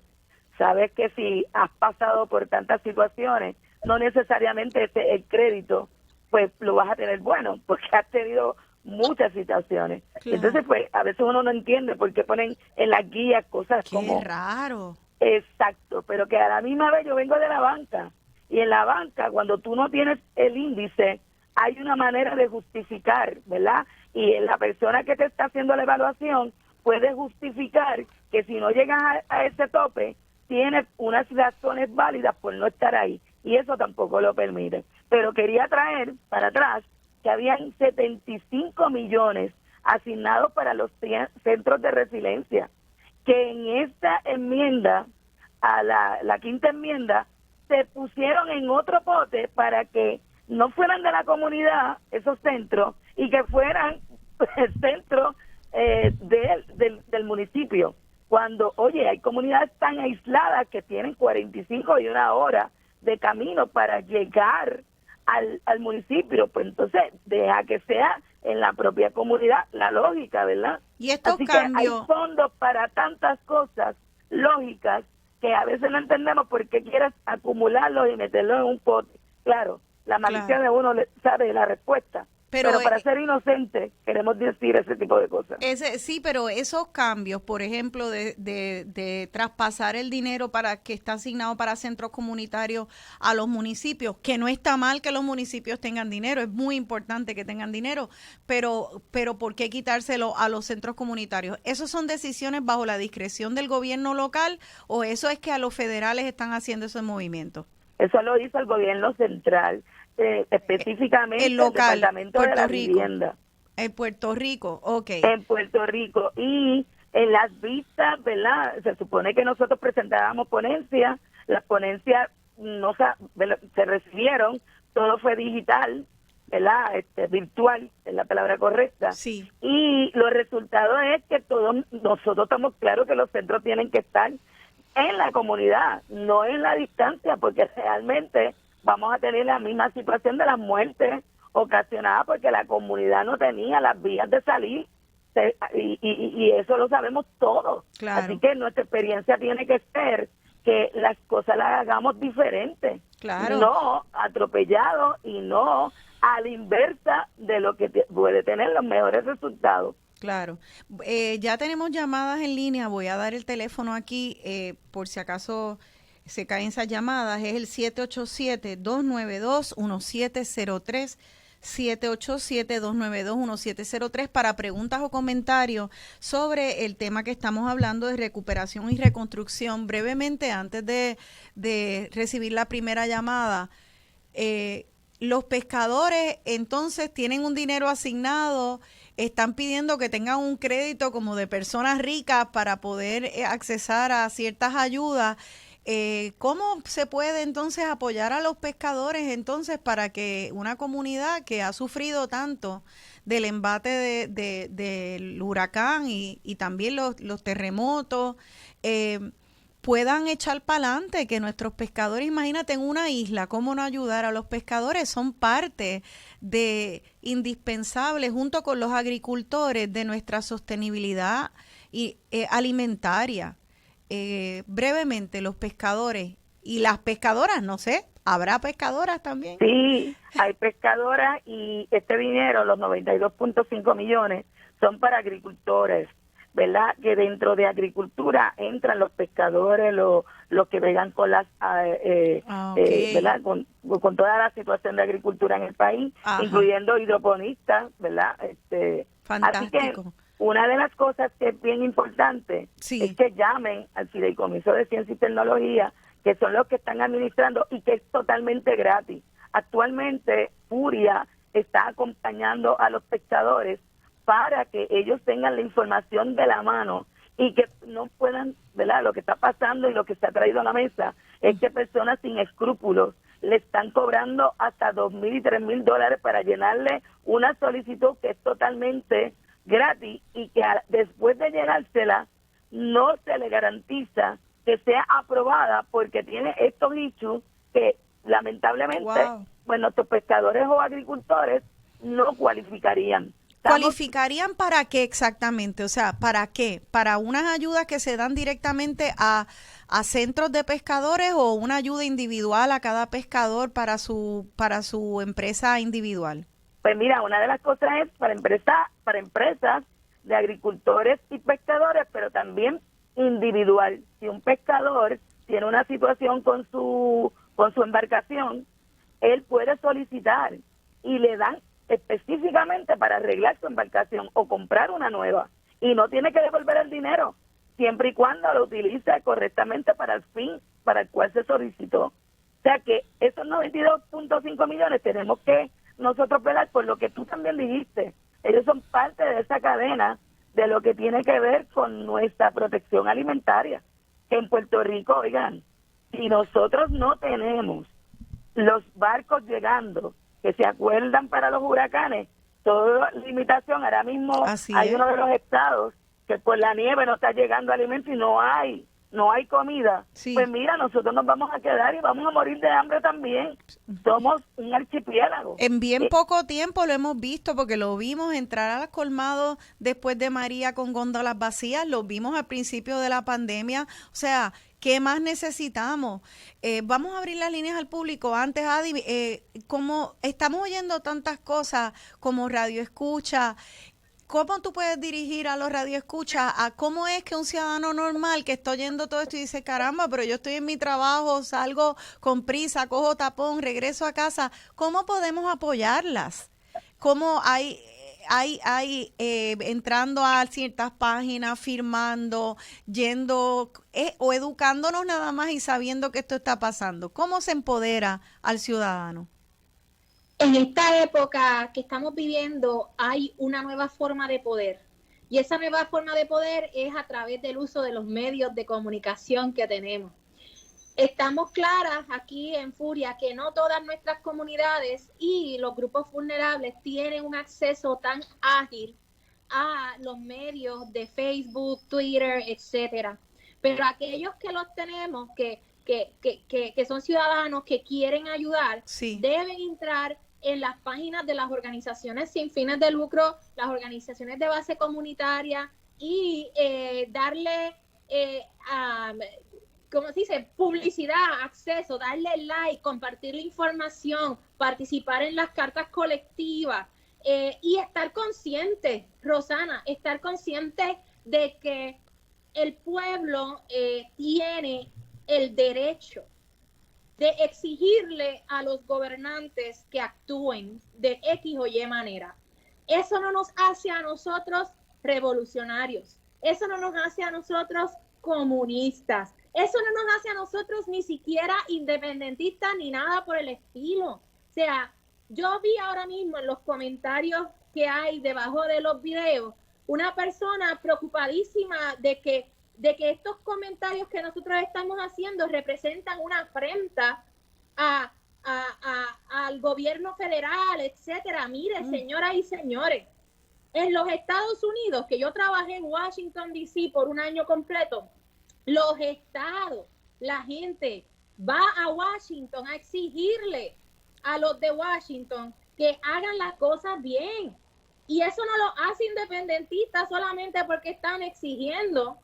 Sabes que si has pasado por tantas situaciones, no necesariamente el crédito pues lo vas a tener bueno, porque has tenido muchas situaciones. Claro. Entonces, pues, a veces uno no entiende por qué ponen en las guías cosas como... ¡Qué raro! Exacto, pero que a la misma vez yo vengo de la banca, y en la banca, cuando tú no tienes el índice, hay una manera de justificar, ¿verdad? Y la persona que te está haciendo la evaluación puede justificar que si no llegas a ese tope, tienes unas razones válidas por no estar ahí, y eso tampoco lo permite. Pero quería traer para atrás que habían 75 millones asignados para los centros de resiliencia, que en esta enmienda, a la quinta enmienda, se pusieron en otro pote para que no fueran de la comunidad esos centros y que fueran el centro del municipio. Cuando, oye, hay comunidades tan aisladas que tienen 45 y una hora de camino para llegar al municipio, pues entonces deja que sea en la propia comunidad la lógica, ¿verdad? Y estos Así cambios... que hay fondos para tantas cosas lógicas que a veces no entendemos por qué quieres acumularlos y meterlos en un pote. Claro, la malicia de uno sabe la respuesta, pero para ser inocente queremos decir ese tipo de cosas. Sí, pero esos cambios, por ejemplo, de traspasar el dinero que está asignado para centros comunitarios a los municipios, que no está mal que los municipios tengan dinero, es muy importante que tengan dinero, pero ¿por qué quitárselo a los centros comunitarios? ¿Esos son decisiones bajo la discreción del gobierno local o eso es que a los federales están haciendo esos movimientos? Eso lo hizo el gobierno central. Específicamente el local, Departamento Puerto de la Rico. Vivienda. En Puerto Rico, ok. En Puerto Rico. Y en las vistas, ¿verdad? Se supone que nosotros presentábamos ponencias, las ponencias no se recibieron, todo fue digital, ¿verdad? Virtual, es la palabra correcta. Sí. Y los resultados es que nosotros estamos claros que los centros tienen que estar en la comunidad, no en la distancia, porque realmente vamos a tener la misma situación de las muertes ocasionadas porque la comunidad no tenía las vías de salir, y eso lo sabemos todos. Claro. Así que nuestra experiencia tiene que ser que las cosas las hagamos diferentes, claro, no atropellado y no a la inversa de lo que puede tener los mejores resultados. Claro. Ya tenemos llamadas en línea, voy a dar el teléfono aquí por si acaso se caen esas llamadas, es el 787-292-1703, 787-292-1703 para preguntas o comentarios sobre el tema que estamos hablando de recuperación y reconstrucción. Brevemente, antes de recibir la primera llamada, los pescadores entonces tienen un dinero asignado, están pidiendo que tengan un crédito como de personas ricas para poder accesar a ciertas ayudas. ¿Cómo se puede entonces apoyar a los pescadores entonces para que una comunidad que ha sufrido tanto del embate del huracán y también los terremotos puedan echar para adelante, que nuestros pescadores, imagínate en una isla, cómo no ayudar a los pescadores? Son parte indispensable junto con los agricultores de nuestra sostenibilidad alimentaria. Brevemente, los pescadores y las pescadoras, no sé, ¿habrá pescadoras también? Sí, hay pescadoras y este dinero, los 92.5 millones, son para agricultores, ¿verdad? Que dentro de agricultura entran los pescadores, los que vegan con las, ¿verdad? Con toda la situación de agricultura en el país, ajá, incluyendo hidroponistas, ¿verdad? Fantástico. Así que una de las cosas que es bien importante, sí, es que llamen al Fideicomiso de Ciencia y Tecnología, que son los que están administrando y que es totalmente gratis. Actualmente, FURIA está acompañando a los pescadores para que ellos tengan la información de la mano y que no puedan, ¿verdad? Lo que está pasando y lo que se ha traído a la mesa es que personas sin escrúpulos le están cobrando hasta $2,000 y $3,000 para llenarle una solicitud que es totalmente gratis y que después de llenársela no se le garantiza que sea aprobada porque tiene estos issues que lamentablemente pues nuestros pescadores o agricultores no cualificarían. ¿Cualificarían para qué exactamente? O sea, ¿para qué? ¿Para unas ayudas que se dan directamente a centros de pescadores o una ayuda individual a cada pescador para su empresa individual? Pues mira, una de las cosas es para empresas de agricultores y pescadores, pero también individual. Si un pescador tiene una situación con su embarcación, él puede solicitar y le dan específicamente para arreglar su embarcación o comprar una nueva y no tiene que devolver el dinero siempre y cuando lo utilice correctamente para el fin para el cual se solicitó. O sea que esos 92.5 millones tenemos que nosotros velar por lo que tú también dijiste. Ellos son parte de esa cadena de lo que tiene que ver con nuestra protección alimentaria. Que en Puerto Rico, oigan, si nosotros no tenemos los barcos llegando, que se acuerdan para los huracanes, toda limitación, ahora mismo hay uno de los estados que por la nieve no está llegando alimento y no hay comida, pues mira, nosotros nos vamos a quedar y vamos a morir de hambre también. Somos un archipiélago. En bien poco tiempo lo hemos visto, porque lo vimos entrar a los colmados después de María con góndolas vacías, lo vimos al principio de la pandemia. O sea, ¿qué más necesitamos? Vamos a abrir las líneas al público. Antes, Adi, como estamos oyendo tantas cosas como Radio Escucha, ¿cómo tú puedes dirigir a los radioescuchas a cómo es que un ciudadano normal que está oyendo todo esto y dice, caramba, pero yo estoy en mi trabajo, salgo con prisa, cojo tapón, regreso a casa? ¿Cómo podemos apoyarlas? ¿Cómo hay entrando a ciertas páginas, firmando, yendo o educándonos nada más y sabiendo que esto está pasando? ¿Cómo se empodera al ciudadano? En esta época que estamos viviendo hay una nueva forma de poder, y esa nueva forma de poder es a través del uso de los medios de comunicación que tenemos. Estamos claras aquí en Furia que no todas nuestras comunidades y los grupos vulnerables tienen un acceso tan ágil a los medios de Facebook, Twitter, etcétera. Pero aquellos que los tenemos, que son ciudadanos que quieren ayudar, deben entrar en las páginas de las organizaciones sin fines de lucro, las organizaciones de base comunitaria, y darle, ¿cómo se dice?, publicidad, acceso, darle like, compartir la información, participar en las cartas colectivas, y estar consciente, Rosana, estar consciente de que el pueblo tiene el derecho de exigirle a los gobernantes que actúen de X o Y manera. Eso no nos hace a nosotros revolucionarios, eso no nos hace a nosotros comunistas, eso no nos hace a nosotros ni siquiera independentistas ni nada por el estilo. O sea, yo vi ahora mismo en los comentarios que hay debajo de los videos una persona preocupadísima de que estos comentarios que nosotros estamos haciendo representan una afrenta al gobierno federal, etcétera. Mire, señoras y señores, en los Estados Unidos, que yo trabajé en Washington, D.C. por un año completo, los estados, la gente va a Washington a exigirle a los de Washington que hagan las cosas bien. Y eso no lo hace independentistas solamente porque están exigiendo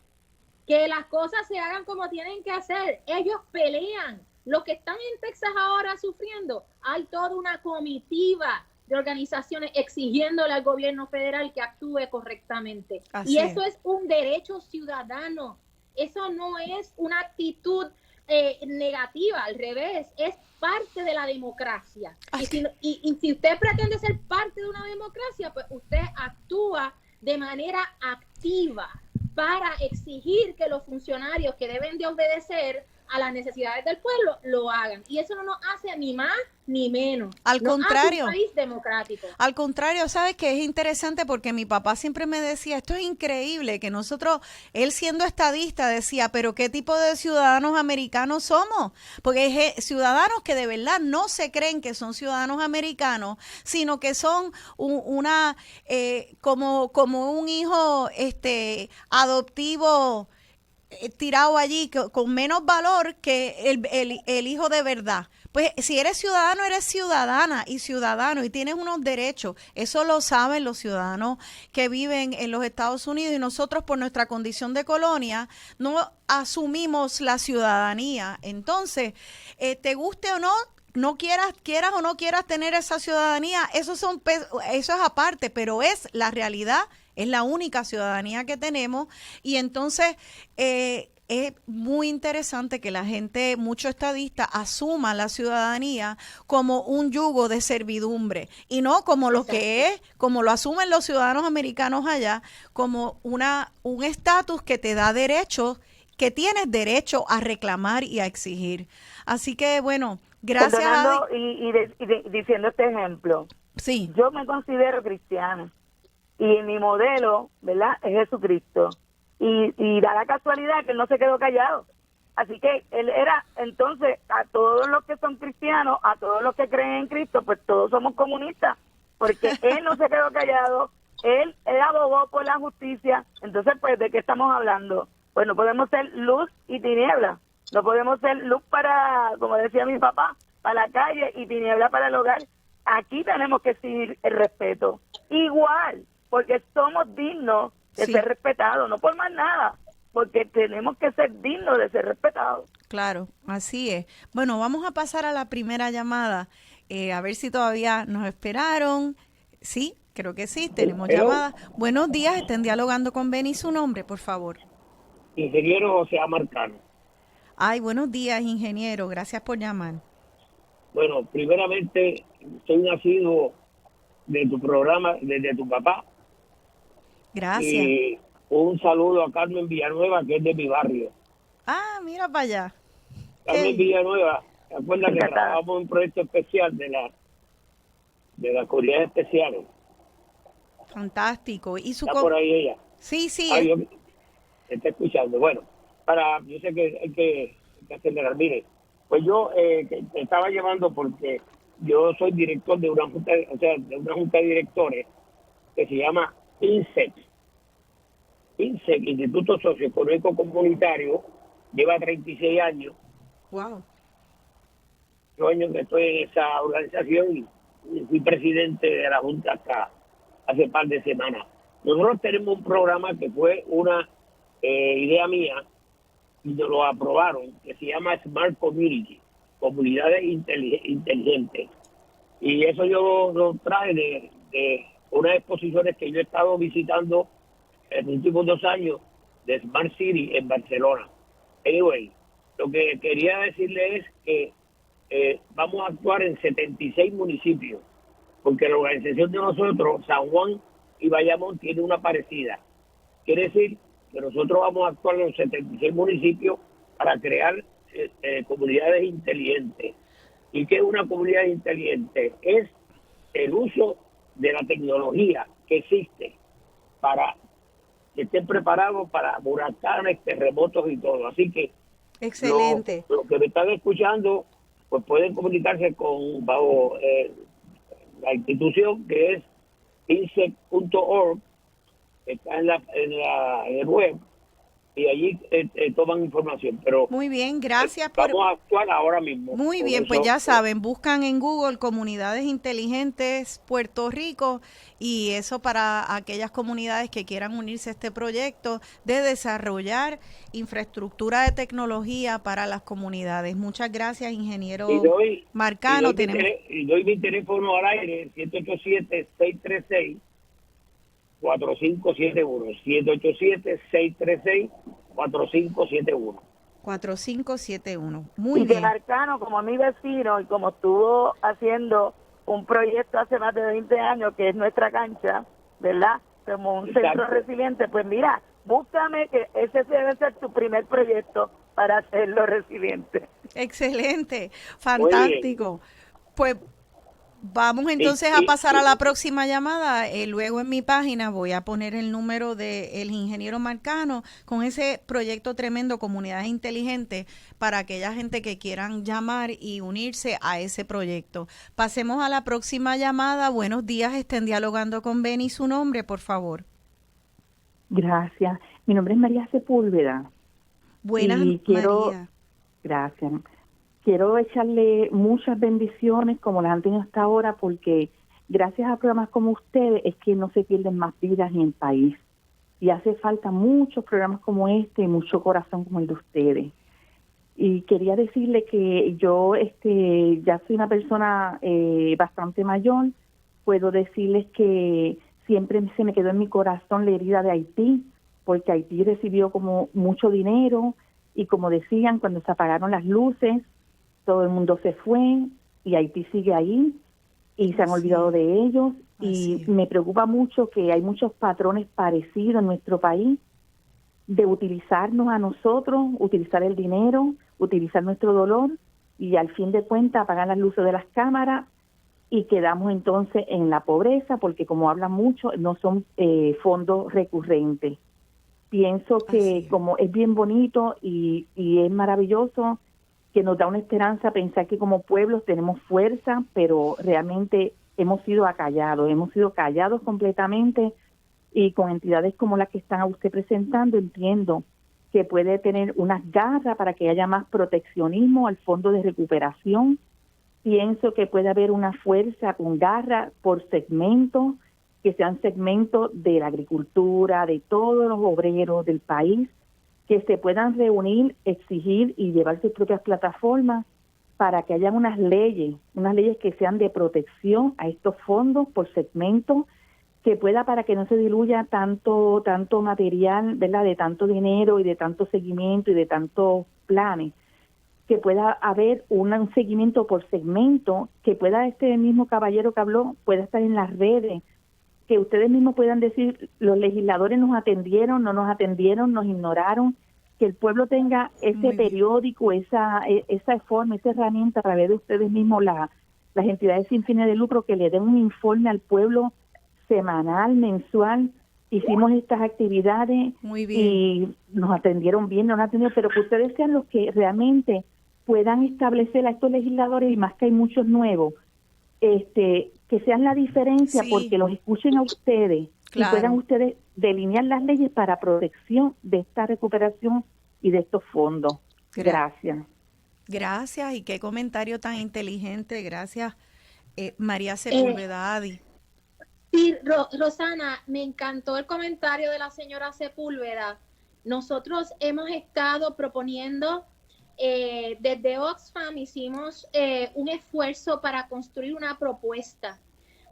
que las cosas se hagan como tienen que hacer. Ellos pelean. Los que están en Texas ahora sufriendo, hay toda una comitiva de organizaciones exigiéndole al gobierno federal que actúe correctamente. Así y eso es un derecho ciudadano. Eso no es una actitud negativa, al revés, es parte de la democracia. Y si usted pretende ser parte de una democracia, pues usted actúa de manera activa para exigir que los funcionarios que deben de obedecer a las necesidades del pueblo lo hagan. Y eso no nos hace ni más ni menos. Al contrario. Hace un país democrático. Al contrario, ¿sabes qué? Es interesante porque mi papá siempre me decía, esto es increíble, que nosotros, él siendo estadista, decía, pero ¿qué tipo de ciudadanos americanos somos? Porque es ciudadanos que de verdad no se creen que son ciudadanos americanos, sino que son como un hijo adoptivo, tirado allí con menos valor que el hijo de verdad. Pues si eres ciudadano, eres ciudadana y ciudadano y tienes unos derechos. Eso lo saben los ciudadanos que viven en los Estados Unidos, y nosotros por nuestra condición de colonia no asumimos la ciudadanía. Entonces, te guste o no quieras o no quieras tener esa ciudadanía, eso es aparte, pero es la realidad. Es la única ciudadanía que tenemos, y entonces es muy interesante que la gente, muchos estadistas, asuma la ciudadanía como un yugo de servidumbre y no como lo que es, como lo asumen los ciudadanos americanos allá, como un estatus que te da derechos, que tienes derecho a reclamar y a exigir. Así que, bueno, gracias. Y diciendo este ejemplo, sí, yo me considero cristiana. Y mi modelo, ¿verdad?, es Jesucristo. Y da la casualidad que él no se quedó callado. Así que él era, entonces, a todos los que son cristianos, a todos los que creen en Cristo, pues todos somos comunistas, porque él no se quedó callado, él abogó por la justicia. Entonces, pues, ¿de qué estamos hablando? Pues no podemos ser luz y tiniebla, no podemos ser luz para, como decía mi papá, para la calle y tiniebla para el hogar. Aquí tenemos que exigir el respeto, igual, porque somos dignos de ser respetados, no por más nada, porque tenemos que ser dignos de ser respetados. Claro, así es. Bueno, vamos a pasar a la primera llamada, a ver si todavía nos esperaron. Sí, creo que sí, tenemos llamada. Buenos días, estén dialogando con Beni. Su nombre, por favor. Ingeniero José Marcano. Ay, buenos días, ingeniero. Gracias por llamar. Bueno, primeramente, soy nacido de tu programa, desde tu papá. Gracias. Y un saludo a Carmen Villanueva, que es de mi barrio. Ah, mira para allá. Carmen Villanueva, ¿te acuerdas que trabajamos en un proyecto especial de las comunidades especiales? Fantástico. ¿Y su ¿Está por ahí ella? Sí, sí. Yo está escuchando. Bueno, yo sé que hay que acelerar. Mire, pues yo te estaba llevando porque yo soy director de una junta, de una junta de directores que se llama INSEC, Instituto Socioeconómico Comunitario, lleva 36 años. Wow. 8 años que estoy en esa organización y fui presidente de la junta hasta hace par de semanas. Nosotros tenemos un programa que fue una idea mía y nos lo aprobaron, que se llama Smart Community, comunidades inteligentes. Y eso yo lo traje de unas exposiciones que yo he estado visitando en los últimos 2 años de Smart City en Barcelona. Anyway, lo que quería decirle es que vamos a actuar en 76 municipios, porque la organización de nosotros, San Juan y Bayamón, tiene una parecida. Quiere decir que nosotros vamos a actuar en los 76 municipios para crear comunidades inteligentes. ¿Y qué es una comunidad inteligente? Es el uso de la tecnología que existe para que estén preparados para huracanes, terremotos y todo. Así que excelente. Los que me están escuchando, pues pueden comunicarse con la institución que es insec.org, está en el web, y allí toman información. Pero muy bien, gracias vamos a actuar ahora mismo. Muy bien, pues ya saben, buscan en Google Comunidades Inteligentes Puerto Rico, y eso para aquellas comunidades que quieran unirse a este proyecto de desarrollar infraestructura de tecnología para las comunidades. Muchas gracias, ingeniero Marcano. Y doy mi teléfono al aire, 787-636 4571, 787-636-4571. 4571. Muy y bien. Y que Marcano, como mi vecino, y como estuvo haciendo un proyecto hace más de 20 años, que es nuestra cancha, ¿verdad? Como un centro resiliente, pues mira, búscame que ese debe ser tu primer proyecto para hacerlo resiliente. Excelente, fantástico. Pues vamos entonces a pasar a la próxima llamada. Luego en mi página voy a poner el número del ingeniero Marcano con ese proyecto tremendo, Comunidades Inteligentes, para aquella gente que quieran llamar y unirse a ese proyecto. Pasemos a la próxima llamada. Buenos días, estén dialogando con Beni. Su nombre, por favor. Gracias. Mi nombre es María Sepúlveda. Buenas, María. Gracias. Quiero echarle muchas bendiciones como las han tenido hasta ahora, porque gracias a programas como ustedes es que no se pierden más vidas en el país. Y hace falta muchos programas como este y mucho corazón como el de ustedes. Y quería decirle que yo ya soy una persona bastante mayor. Puedo decirles que siempre se me quedó en mi corazón la herida de Haití, porque Haití recibió como mucho dinero y, como decían, cuando se apagaron las luces, todo el mundo se fue y Haití sigue ahí y se han olvidado de ellos. Y me preocupa mucho que hay muchos patrones parecidos en nuestro país de utilizarnos a nosotros, utilizar el dinero, utilizar nuestro dolor y al fin de cuentas apagar las luces de las cámaras y quedamos entonces en la pobreza porque, como hablan mucho, no son fondos recurrentes. Pienso Así que es. como es bien bonito y es maravilloso, que nos da una esperanza pensar que como pueblos tenemos fuerza, pero realmente hemos sido callados completamente, y con entidades como las que están a usted presentando, entiendo que puede tener unas garras para que haya más proteccionismo al fondo de recuperación. Pienso que puede haber una fuerza con garra por segmentos, que sean segmentos de la agricultura, de todos los obreros del país, que se puedan reunir, exigir y llevar sus propias plataformas para que haya unas leyes que sean de protección a estos fondos por segmentos, que pueda, para que no se diluya tanto material, ¿verdad?, de tanto dinero y de tanto seguimiento y de tantos planes, que pueda haber un seguimiento por segmento, que pueda este mismo caballero que habló, pueda estar en las redes, que ustedes mismos puedan decir, los legisladores nos atendieron, no nos atendieron, nos ignoraron, que el pueblo tenga Muy ese bien. periódico, esa forma, esa herramienta a través de ustedes mismos, las entidades sin fines de lucro, que le den un informe al pueblo semanal, mensual. Hicimos estas actividades Muy bien. y nos atendieron bien, no nos atendieron, pero que ustedes sean los que realmente puedan establecer a estos legisladores, y más que hay muchos nuevos, que sean la diferencia, Sí. porque los escuchen a ustedes Claro. y puedan ustedes delinear las leyes para protección de esta recuperación y de estos fondos. Gracias. Gracias, y qué comentario tan inteligente. Gracias, María Sepúlveda. Adi. Sí, Rosana, me encantó el comentario de la señora Sepúlveda. Nosotros hemos estado proponiendo, desde Oxfam hicimos un esfuerzo para construir una propuesta.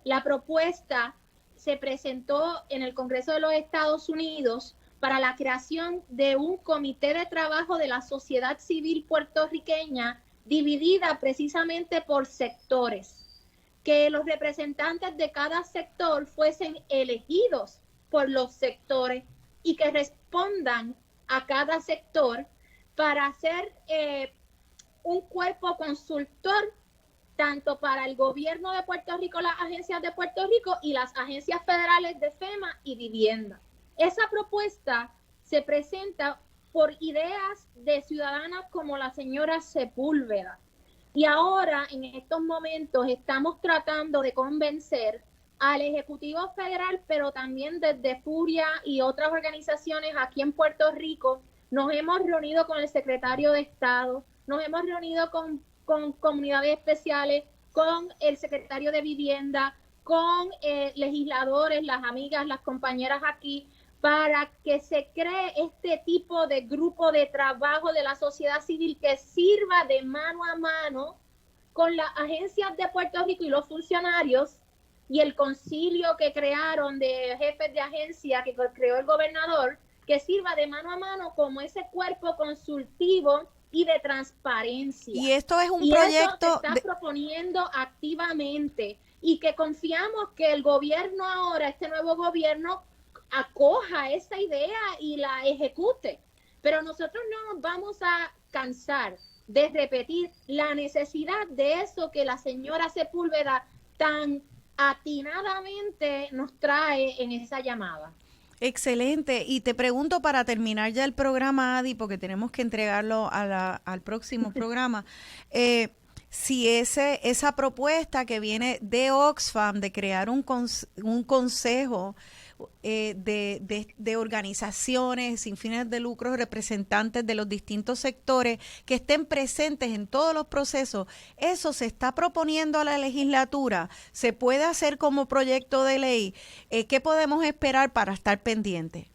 La propuesta se presentó en el Congreso de los Estados Unidos para la creación de un comité de trabajo de la sociedad civil puertorriqueña, dividida precisamente por sectores, que los representantes de cada sector fuesen elegidos por los sectores y que respondan a cada sector para hacer un cuerpo consultor tanto para el gobierno de Puerto Rico, las agencias de Puerto Rico y las agencias federales de FEMA y Vivienda. Esa propuesta se presenta por ideas de ciudadanas como la señora Sepúlveda. Y ahora, en estos momentos, estamos tratando de convencer al Ejecutivo Federal, pero también desde Furia y otras organizaciones aquí en Puerto Rico. Nos hemos reunido con el secretario de Estado, nos hemos reunido con comunidades especiales, con el secretario de Vivienda, con legisladores, las amigas, las compañeras aquí, para que se cree este tipo de grupo de trabajo de la sociedad civil que sirva de mano a mano con las agencias de Puerto Rico y los funcionarios, y el concilio que crearon de jefes de agencia que creó el gobernador, que sirva de mano a mano como ese cuerpo consultivo y de transparencia. Y esto es un y proyecto eso se está proponiendo activamente, y que confiamos que el gobierno ahora, este nuevo gobierno, acoja esa idea y la ejecute. Pero nosotros no nos vamos a cansar de repetir la necesidad de eso que la señora Sepúlveda tan atinadamente nos trae en esa llamada. Excelente. Y te pregunto, para terminar ya el programa, Adi, porque tenemos que entregarlo al próximo programa, si esa propuesta que viene de Oxfam de crear un consejo de organizaciones sin fines de lucro, representantes de los distintos sectores que estén presentes en todos los procesos, eso se está proponiendo a la legislatura, se puede hacer como proyecto de ley. ¿Qué podemos esperar para estar pendientes?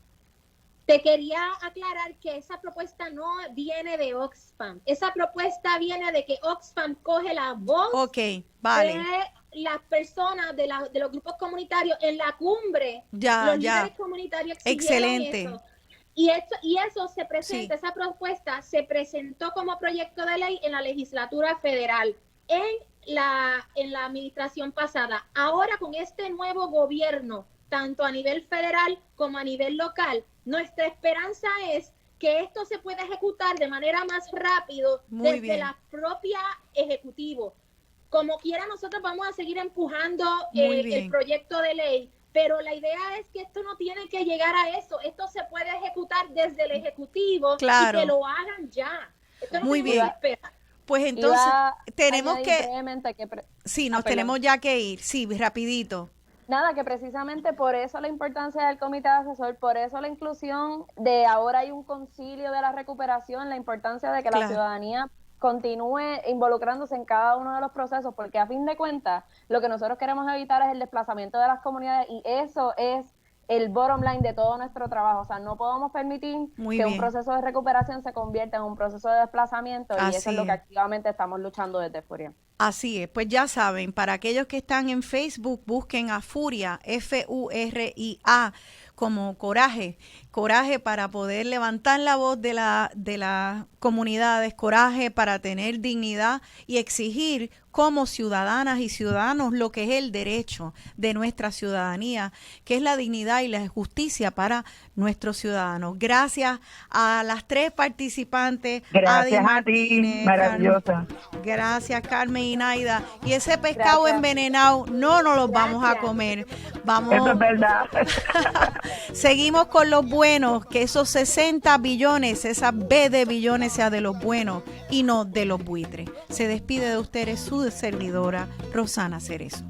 Te quería aclarar que esa propuesta no viene de Oxfam. Esa propuesta viene de que Oxfam coge la voz de las personas, de los grupos comunitarios en la cumbre. Los líderes comunitarios exigieron eso. Y eso se presenta, esa propuesta se presentó como proyecto de ley en la legislatura federal, en la administración pasada. Ahora, con este nuevo gobierno, tanto a nivel federal como a nivel local, nuestra esperanza es que esto se pueda ejecutar de manera más rápido desde la propia ejecutivo. Como quiera, nosotros vamos a seguir empujando el proyecto de ley, Pero la idea es que esto no tiene que llegar a eso. Esto se puede ejecutar desde el Ejecutivo y que lo hagan ya. Esto no Muy tiene bien. que esperar. Pues entonces tenemos nos perdón. tenemos ya que ir. Sí, rapidito. Nada, que precisamente por eso la importancia del comité asesor, por eso la inclusión de ahora hay un concilio de la recuperación, la importancia de que la ciudadanía continúe involucrándose en cada uno de los procesos, porque a fin de cuentas lo que nosotros queremos evitar es el desplazamiento de las comunidades y eso es el bottom line de todo nuestro trabajo. O sea, no podemos permitir un proceso de recuperación se convierta en un proceso de desplazamiento y eso es lo que activamente estamos luchando desde Furia. Así es, pues ya saben, para aquellos que están en Facebook, busquen a Furia, F-U-R-I-A, como coraje para poder levantar la voz de las comunidades, coraje para tener dignidad y exigir como ciudadanas y ciudadanos lo que es el derecho de nuestra ciudadanía, que es la dignidad y la justicia para nuestros ciudadanos. Gracias a las 3 participantes. Gracias Adi a ti, Martínez, maravillosa. Gracias, Carmen y Naida. Y ese pescado envenenado no nos lo vamos a comer. Vamos. Eso es verdad. Seguimos con los buenos, que esos 60 billones, esa B de billones sea de los buenos y no de los buitres. Se despide de ustedes su servidora, Rosana Cerezo.